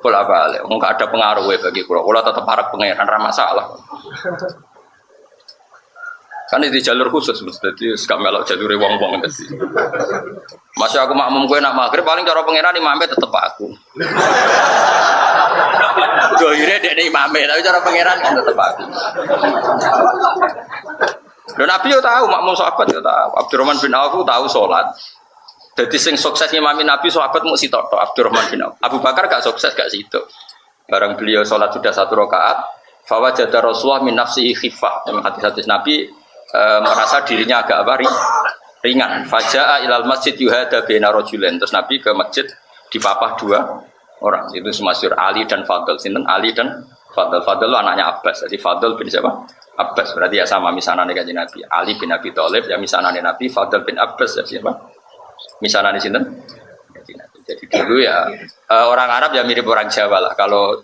bolak-balik. Enggak ada pengaruh bagi kula. Kula tetep arep pangeran ra masalah. Kan di jalur khusus jadi gak melok jalur wong-wong tadi. Masih aku makmum gue nak maghrib paling cara pangeran imamnya tetep aku. Dohire dek imamnya tapi cara pangeran kan tetep aku. Dan Nabi yo tahu makmum sahabat yo tahu. Abdurrahman bin Auf tahu sholat. Jadi sing sukses imami Nabi sahabat mu sitok Abdurrahman bin Auf. Abu Bakar gak sukses gak sitok. Barang beliau sholat sudah 1 rakaat, fawajada Rasulullah min nafsihi khifah. Dalam hadis-hadis Nabi merasa dirinya agak ringan. Faja'a ilal masjid yuhada baina rajulain. Terus Nabi ke masjid dipapah 2 orang. Itu semasyhur Ali dan Fadl. Sinten Ali dan Fadl. Fadl itu anaknya Abbas. Jadi Fadl bin siapa? Abbas. Berarti ya sama misanane kanjeng Nabi. Ali bin Abi Thalib ya misanane Nabi. Fadl bin Abbas ya siapa? Misanane sinten? Jadi dulu ya orang Arab ya mirip orang Jawa lah. Kalau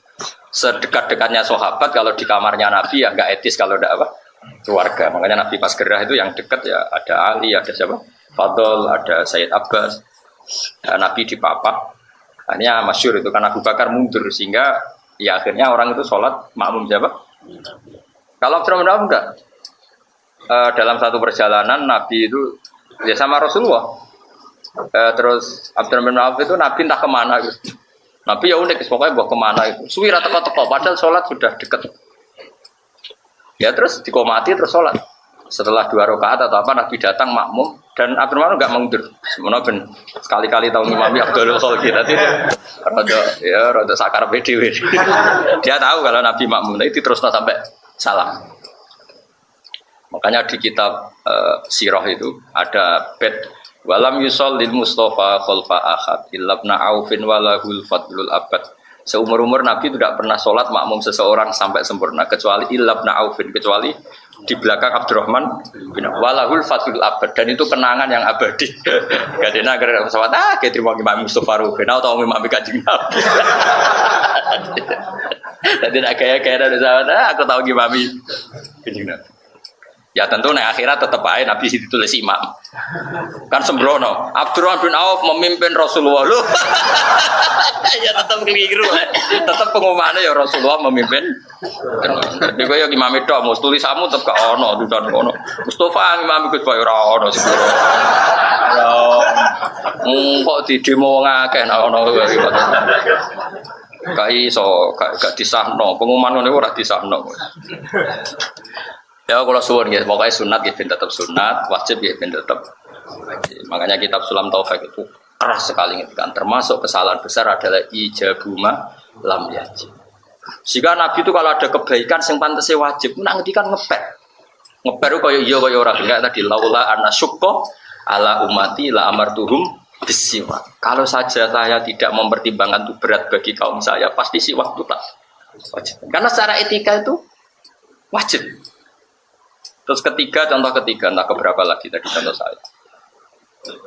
sedekat-dekatnya sahabat, kalau di kamarnya Nabi ya enggak etis kalau enggak apa? Keluarga. Makanya Nabi pas gerah itu yang dekat ya ada Ali, ada siapa? Fadl, ada Sayyid Abbas. Nabi di papa. Hanya masyhur itu karena Abu Bakar mundur sehingga ya akhirnya orang itu sholat makmum siapa? Kalau Abdurrahman enggak. Dalam satu perjalanan Nabi itu ya sama Rasulullah. Terus Abdurrahman itu Nabi entah kemana gitu. Nabi ya unik pokoknya bawa kemana itu. Suwi teko-teko padahal sholat sudah dekat. Ya terus dikomati terus sholat. Setelah 2 rakaat atau apa Nabi datang makmum dan Abdurrahman enggak mundur. Semono ben sekali-kali tahu imami Abdul Khalid tadi rada sakar PDW. Dia tahu kalau Nabi makmum itu terus sampai salam. Makanya di kitab Sirah itu ada bed walam yusallil Mustafa khalfa ahad illa ibn Aufin walahul fadlul abad. Seumur-umur Nabi tidak pernah sholat makmum seseorang sampai sempurna kecuali ilab na'ufin, kecuali di belakang Abdurrahman bin walahul fadlul abad, dan itu kenangan yang abadi. Gak ada negara pesawat kayak terima Imam Mustafa Ruben atau Imam Kanjeng Nabi. Jadi nak kayak ada pesawat aku tahu Imam Kanjeng Nabi. Ya tentu nek akhirat tetap aja Nabi ditulis imam. Kan sembrono. Abdurrahman bin Auf memimpin Rasulullah. Loh. Ya tetap keliru. Tetap pengumumannya ya Rasulullah memimpin. Jadi kaya imam itu mau tulisanmu tetap gak ono, tulisan ono. Mustafa imam ikut bayar ono sembrono. Kok di demo ngakeh ono. Gak iso, gak disahno. Pengumuman ini ora disahno. Ya kalau suwun ya, pokoknya sunat ya tetap sunat, wajib ya tetap wajib. Makanya kitab Sulam Taufik itu keras sekali kan. Termasuk kesalahan besar adalah ijabuma lam yajib. Jika Nabi itu kalau ada kebaikan yang pantasnya wajib, nak ngendikan ngepek. Ngepek itu kaya iya kaya ora enggak tadi laula anna syukko ala umati la amartuhum bisiwak. Kalau saja saya tidak mempertimbangkan itu berat bagi kaum saya, pasti siwak itu tak wajib. Karena secara etika itu wajib. Terus ketiga, contoh ketiga, entah keberapa lagi tadi contoh saya.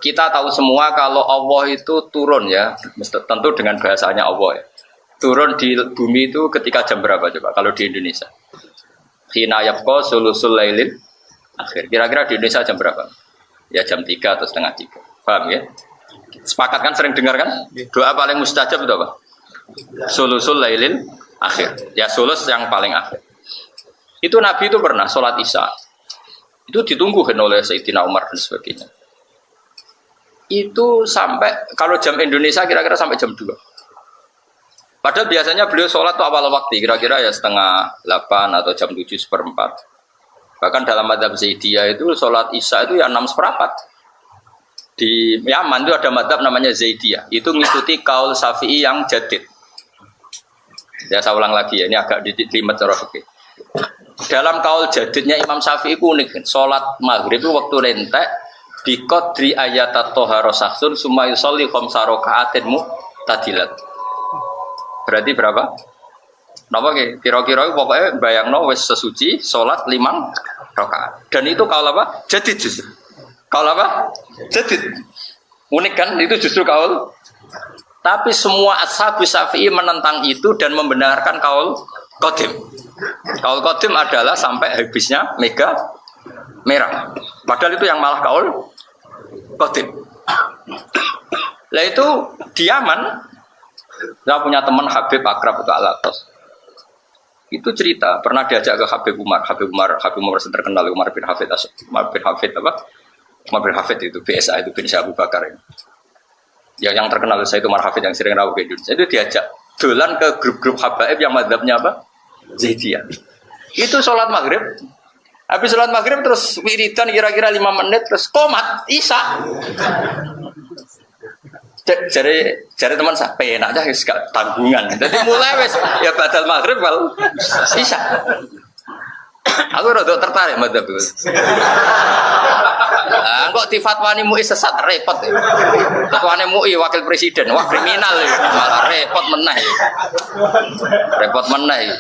Kita tahu semua kalau Allah itu turun ya, tentu dengan bahasanya Allah ya. Turun di bumi itu ketika jam berapa coba kalau di Indonesia? Hina yabqa sulusul lailil akhir. Kira-kira di Indonesia jam berapa? Ya jam 3 atau setengah 3. Paham ya? Sepakat kan, sering dengar kan? Doa paling mustajab itu apa? Sulusul lailil akhir. Ya sulus yang paling akhir. Itu Nabi itu pernah sholat Isya. Itu ditungguin oleh Sayyidina Umar dan sebagainya. Itu sampai, kalau jam Indonesia kira-kira sampai jam 2. Padahal biasanya beliau sholat itu awal waktu, kira-kira ya setengah 8 atau jam 7:4. Bahkan dalam madzhab Zaidiyah itu sholat Isya itu ya 6:4. Di Yaman itu ada madzhab namanya Zaidiyah. Itu ngikuti kaul Syafi'i yang jadid. Ya saya ulang lagi ya, ini agak dilimet cara fikih. Dalam kaul jadidnya Imam Syafi'i itu unik. Sholat maghrib itu waktu rentek di qadri ayat at-toharo saksun summa yusolli khamsa raka'atin mu'tadilat. Berarti berapa? Napa ki? Kira-kira pokoknya bayangno wis sesuci sholat 5 rakaat. Dan itu kaul apa? Jadid justru. Kaul apa? Jadid. Unik kan? Itu justru kaul. Tapi semua ashabu Syafi'i menentang itu dan membenarkan kaul qadim. Kaul qadim adalah sampai habisnya mega merah. Padahal itu yang malah kaul qadim. Lah itu di Yaman, saya punya teman Habib akrab itu Al-Atas. Itu cerita pernah diajak ke Habib Umar terkenal Umar bin Hafid itu BSA itu bin Abu Bakar ini. Ya yang terkenal saya itu Umar Hafid yang sering rawuh ke Indonesia. Itu diajak dolan ke grup-grup habaib yang madzhabnya apa? Zaidiyah. Itu sholat maghrib. Habis sholat maghrib terus wiridan kira-kira 5 menit terus komat Isya. Jari teman saya penak aja gak tanggungan. Jadi mulai wes ya badal maghrib wal Isya. Aku rada tertarik madzhab itu. Kok difatwani MUI sesat repot ya. Fatwani MUI wakil presiden, wah kriminal ya. Malah repot meneh. Repot meneh.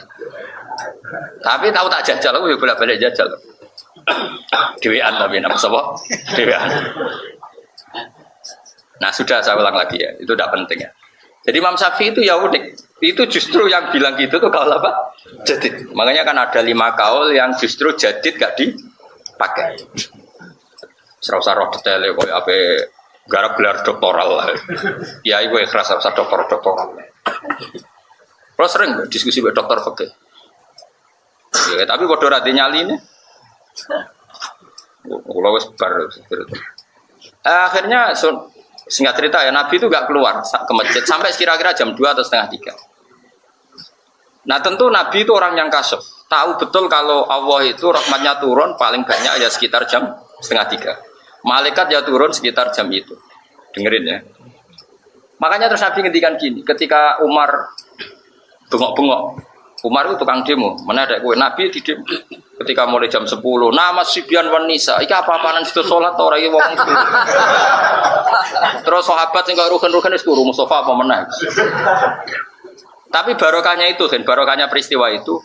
Tapi tahu tak jajal aku bolak-balik jajal. Dewean tapi nama sapa? Dewean. Nah, sudah saya ulang lagi ya. Itu tidak penting ya. Jadi Imam Syafi'i itu ya unik. Itu justru yang bilang gitu tuh kaul apa? Jadid. Makanya kan ada 5 kaul yang justru jadid gak dipakai. Serasa roh detailnya kok apa garap gelar doktoral lah. Ya ibu ikhlas serasa doktoral. Terus sering diskusi dengan dokter fikih. Ya, tapi bodoh rati nyali ini. Kalau wes bar. Akhirnya singkat cerita ya Nabi itu gak keluar ke masjid sampai kira-kira jam 2 atau setengah 3. Nah tentu Nabi itu orang yang kasyaf. Tahu betul kalau Allah itu rahmatnya turun paling banyak ya sekitar jam setengah 3. Malaikat ya turun sekitar jam itu. Dengerin ya. Makanya terus Nabi ngendikan gini, ketika Umar bengok-bengok. Umar itu tukang demo, mana ada kue Nabi di demo. Ketika mulai jam 10, nama Sibyan wan Nisa, iki apa-apaan situ sholat ora iki wong itu. Terus sahabat sing kok rugen-rugen wis turu Mustafa apa meneh. Tapi barokahnya itu kan, barokahnya peristiwa itu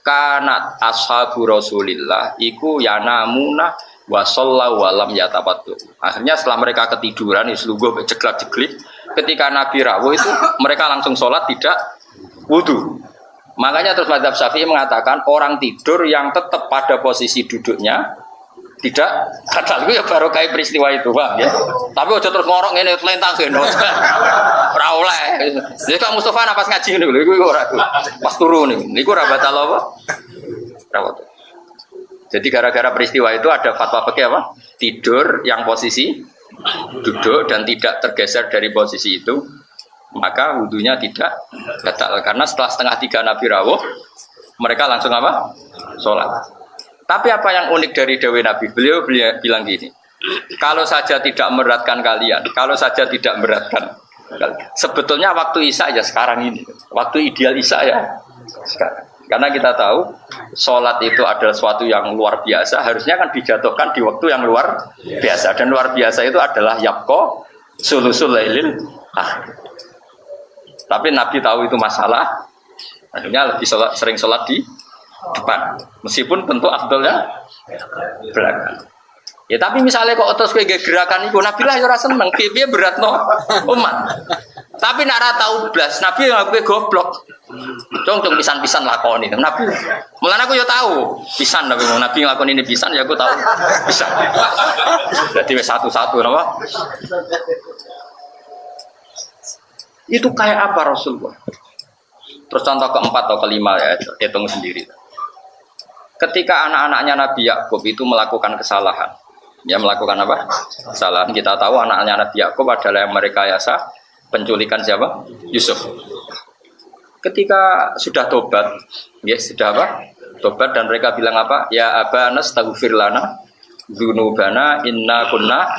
kanat ashabu Rasulillah iku yanamuna wa sallallahu walam yatapatu. Akhirnya setelah mereka ketiduran wis lungguh jeglak-jeglik, ketika Nabi rawuh itu mereka langsung sholat tidak wudu. Makanya terus mazhab Syafi'i mengatakan orang tidur yang tetap pada posisi duduknya tidak batal. Itu ya baru kayak peristiwa itu, Bang ya. Tapi aja terus ngorok ngene lentang ngene. Ora oleh. Jadi Kak Mustofa pas ngaji ngene lho iku ora. Pas turu niku. Niku ora batal apa? Ora batal. Jadi gara-gara peristiwa itu ada fatwa fikih apa? Tidur yang posisi duduk dan tidak tergeser dari posisi itu, maka wudunya tidak batal. Karena setelah setengah 3 Nabi rawuh, mereka langsung apa? Sholat. Tapi apa yang unik dari dawuh Nabi? Beliau bilang gini, kalau saja tidak memberatkan kalian, kalau saja tidak memberatkan kalian, sebetulnya waktu Isya ya sekarang ini, waktu ideal Isya ya sekarang. Karena kita tahu sholat itu adalah sesuatu yang luar biasa, harusnya kan dijatuhkan di waktu yang luar biasa. Dan luar biasa itu adalah yabqa sulusul lailil akhir. Tapi Nabi tahu itu masalah, akhirnya lebih sering sholat di depan. Meskipun tentu afdolnya belakang. Ya tapi misalnya kok terus kayak gerakan itu, Nabi lah ya rasa seneng, dia berat no umat. Tapi nak tahu blas, Nabi yang aku goblok. Cung pisan-pisan lakoni. Nabi, mulane aku ya tahu pisan tapi Nabi nglakoni ini pisan ya aku tahu pisan. Jadi wis satu-satu napa? Itu kayak apa Rasulullah? Terus contoh keempat atau kelima ya, hitung sendiri. Ketika anak-anaknya Nabi Yakub itu melakukan kesalahan, ya melakukan apa? Kesalahan. Kita tahu anak-anaknya Nabi Yakub adalah yang merekayasa penculikan siapa? Yusuf. Ketika sudah tobat, ya sudah apa? Tobat dan mereka bilang apa? Ya abana astaghfir lana dzunubana inna kunna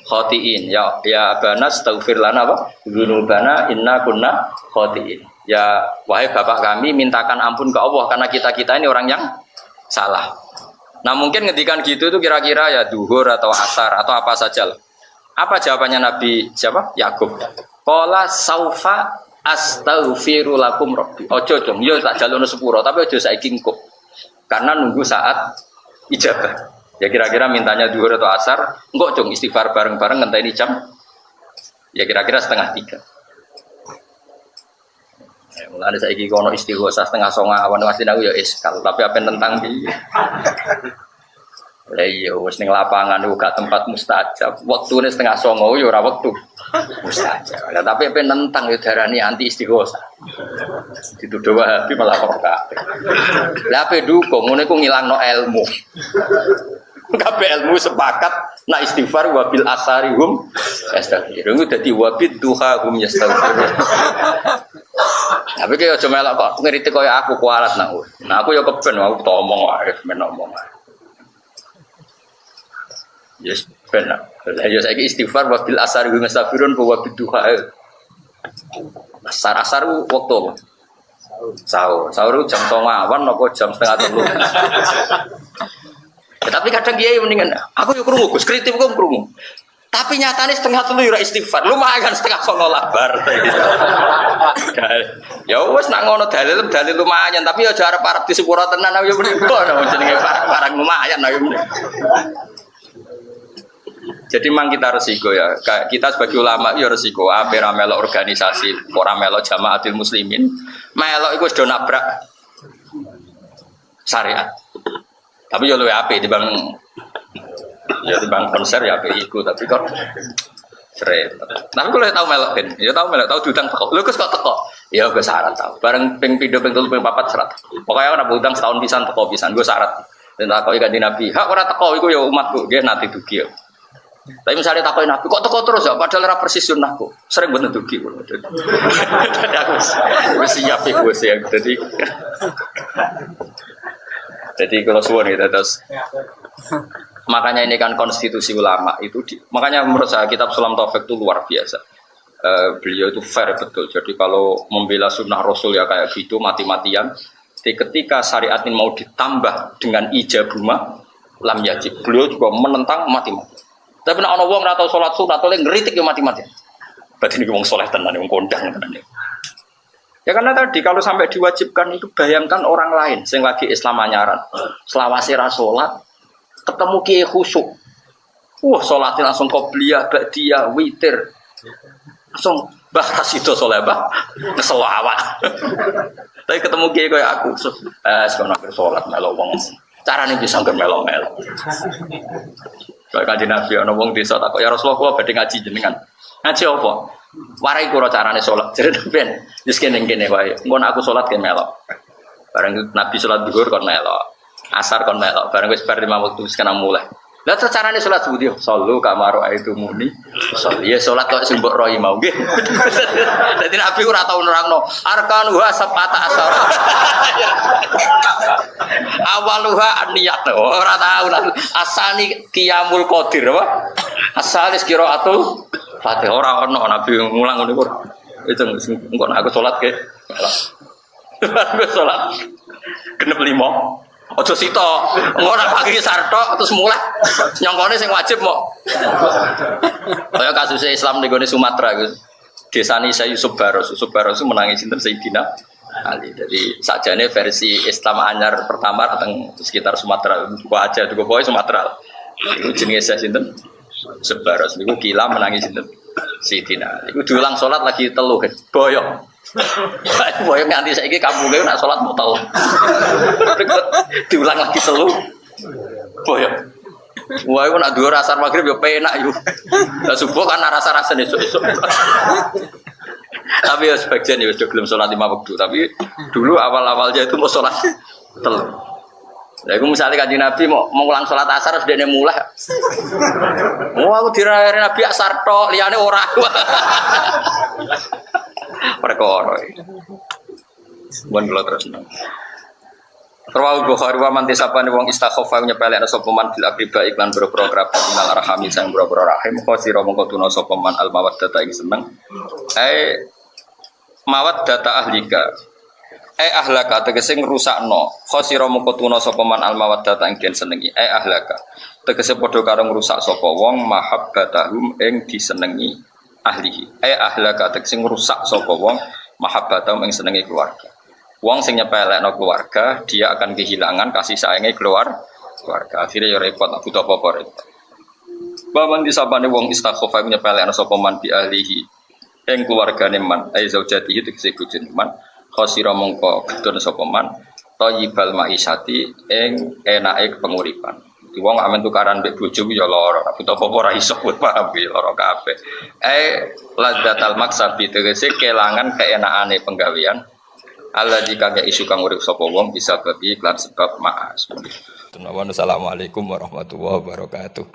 khotiin. Ya abana astaghfir lana apa? Dzunubana inna kunna khotiin. Ya wahai bapak kami, mintakan ampun ke Allah karena kita ini orang yang salah. Nah mungkin ngedikan gitu itu kira-kira ya duhur atau asar atau apa saja. Apa jawabannya Nabi siapa? Yakub. Qala saufa astaghfiru lakum rabbi. Ojo dong, yo tak jalono sepuro, tapi ojo saiki engko. Karena nunggu saat ijabah. Ya kira-kira mintanya duhur atau asar, engko dong istighfar bareng-bareng ngenteni jam. Ya kira-kira 2:30. Ya, mulane saiki kono istighosa 8:30 awan masih aku ya iskal, tapi apa tentang piye? Lah iya wis ning lapangan iku gak tempat mustajab. Wektune 8:30 ya ora wektu mustajab. Lah tapi pen nentang ya darani anti istighosa. Dituduh Wahabi malah kok kabeh. Lah ape dukung ngene ku ngilangno ilmu. Kabeh ilmu sepakat nak istighfar wa bil asarihum yastaghfir. Iku dadi wa bid duha hum yastaghfir. Tapi kaya aja melok kok ngritik kaya aku kualat nak. Nah aku ya keben aku tak omong wae men omong. Yes, benar. Ya saiki istighfar wa bil asar wa mustafirun wa biduha. Asar waktu apa? Sahur jam 09.00 awan apa jam 2:30. Tapi kadang dia mendingan aku yo krungu Gus, kritik kok krungu. Tapi nyatane 2:30 ora istighfar. Lumayan 2:30 labar. Ya wis nak ngono dalil lumayan, tapi yo aja arep-arep di sepuro tenan yo mending kono jenenge barang lumayan ayo. Jadi memang kita resiko ya. Kita sebagai ulama ya resiko. Ape ra melok organisasi, ora melok jamaatul muslimin. Melok iku wis do nabrak syariat. Tapi yo luwih apik timbang konser ya apik iku, tapi kok seret. Nah aku tau melok ben. Ya tau melok, tau diutang teko. Lho kok teko? Ya gue syarat tau. Bareng ping 3, ping 3, ping 4 syarat. Pokoknya ora utang setahun pisan teko pisan. Gue syarat. Dan takoki kanjeng Nabi, "Hak ora teko iku ya umatku." Nggih nanti dugi. Tapi misalnya takoki Nabi, kok teko terus ya padahal ora persis sunnahku. Sering mboten dugi kula. Jadi aku wis siap iku wis ya. Jadi kalau suwun itu terus makanya ini kan konstitusi ulama itu makanya menurut saya kitab Sulam Taufik itu luar biasa. Beliau itu fair betul. Jadi kalau membela sunnah Rasul ya kayak gitu mati-matian. Jadi ketika syariat ini mau ditambah dengan ijabuma lam yajib. Beliau juga menentang mati-matian. Tapi nek ana wong ora tau salat sunat oleh ngritik yo mati-matian. Berarti niki wong saleh tenan wong kondang tenan. Ya karena tadi kalau sampai diwajibkan itu bayangkan orang lain sing lagi Islam anyaran. Selawase ra salat ketemu kiai khusyuk. Wah, salatnya langsung qobliyah, ba'diyah, witir. Langsung Mbah Rasido soleh mbah kesel awak. Tapi ketemu kiai kayak aku, sekolah sholat melo wong. Carane bisa ngger melo-melo. Kayak Kanjeng Nabi ana wong desa takok ya Rasulullah kula badhe ngaji jenengan. Ngaji apa? Warai kula carane salat. Jare ben wis kene-kene wae. Engko aku salat ke melok. Bareng Nabi salat zuhur kon melok. Asar kon melok. Bareng wis bar 5 waktu wis kena mulai. Lah terus carane salat budi sallu kamaru aitu muni. Ya salat kok sing mbok roi mau nggih. Dadi Nabi ora tau nerangno arkanuha sabata asar. Awaluha niat ora tahu lah asani qiyamul qadir apa asalis qiraatul fatih ora ono Nabi ngulang ngono iku itu engko aku salat ke aku salat genep 5 aja sito ora pagi sartok terus mulai nyongkone sing wajib mok kaya kasus Islam ning gone Sumatera iku desane Yusuf Baros menangi sinten Sayyidina Ali. Jadi sajane versi Islam anyar pertama tentang sekitar Sumatera, buka aja, juga boy Sumatera. Itu jenis sinten Sebaros. Niku kila menangi sinten Sidina. Niku diulang sholat lagi telu, boyok. Boyok nganti saiki kampung nak sholat mau telu. Diulang lagi telu, boyok. Wah, aku nak dua asar maghrib yo penak yo. Lah subuh kan rasa-rasa esuk-esuk. Tapi ya sebagian ya sudah belum sholat 5 waktu. Tapi dulu awal-awalnya itu mau sholat telur. Nah, aku misalnya Kanjeng Nabi mau ngulang sholat asar harus dia mulai. Aku dirayain Nabi asar tok, liane ora. Perkara. Bukan kalau terus. Rawahu Bukhari wa man tisapane wong istakhafa nyepelekna sapa man bil aqiba iklan boro-boro kerabat minal arhami sang boro-boro rahim khosira mongko tuna sapa man al mawaddata ing seneng mawaddata ahlika ahlaka tegese ngrusakno khosira mongko tuna sapa man al mawaddata ing den senengi ahlaka tegese padha karo ngrusak sapa wong mahabbatahum ing disenengi ahlihi ahlaka tegese ngrusak sapa wong mahabbatahum ing senengi keluarga. Wong sing nyepelekno keluarga, dia akan kehilangan kasih sayangnya keluarga. Akhirnya ya repot, butuh apa-apa repot. Baman disabane wong istakhafa nyepelekno sapa man bi ahlihi. Ing keluargane man, ai zaujatihi tegese bojone man, khosira mongko gedon sapa man, thayyibal maisati ing enake penguripan. Di wong amen tukaran mbek bojo ya lara, butuh apa-apa ora iso paham ya lara kabeh. Ladzatal maksabi tegese kelangan keenakane penggawean. Allah jika gak isu kang urip sapa wong bisa babi iklan sebab maas. Assalamualaikum warahmatullahi wabarakatuh.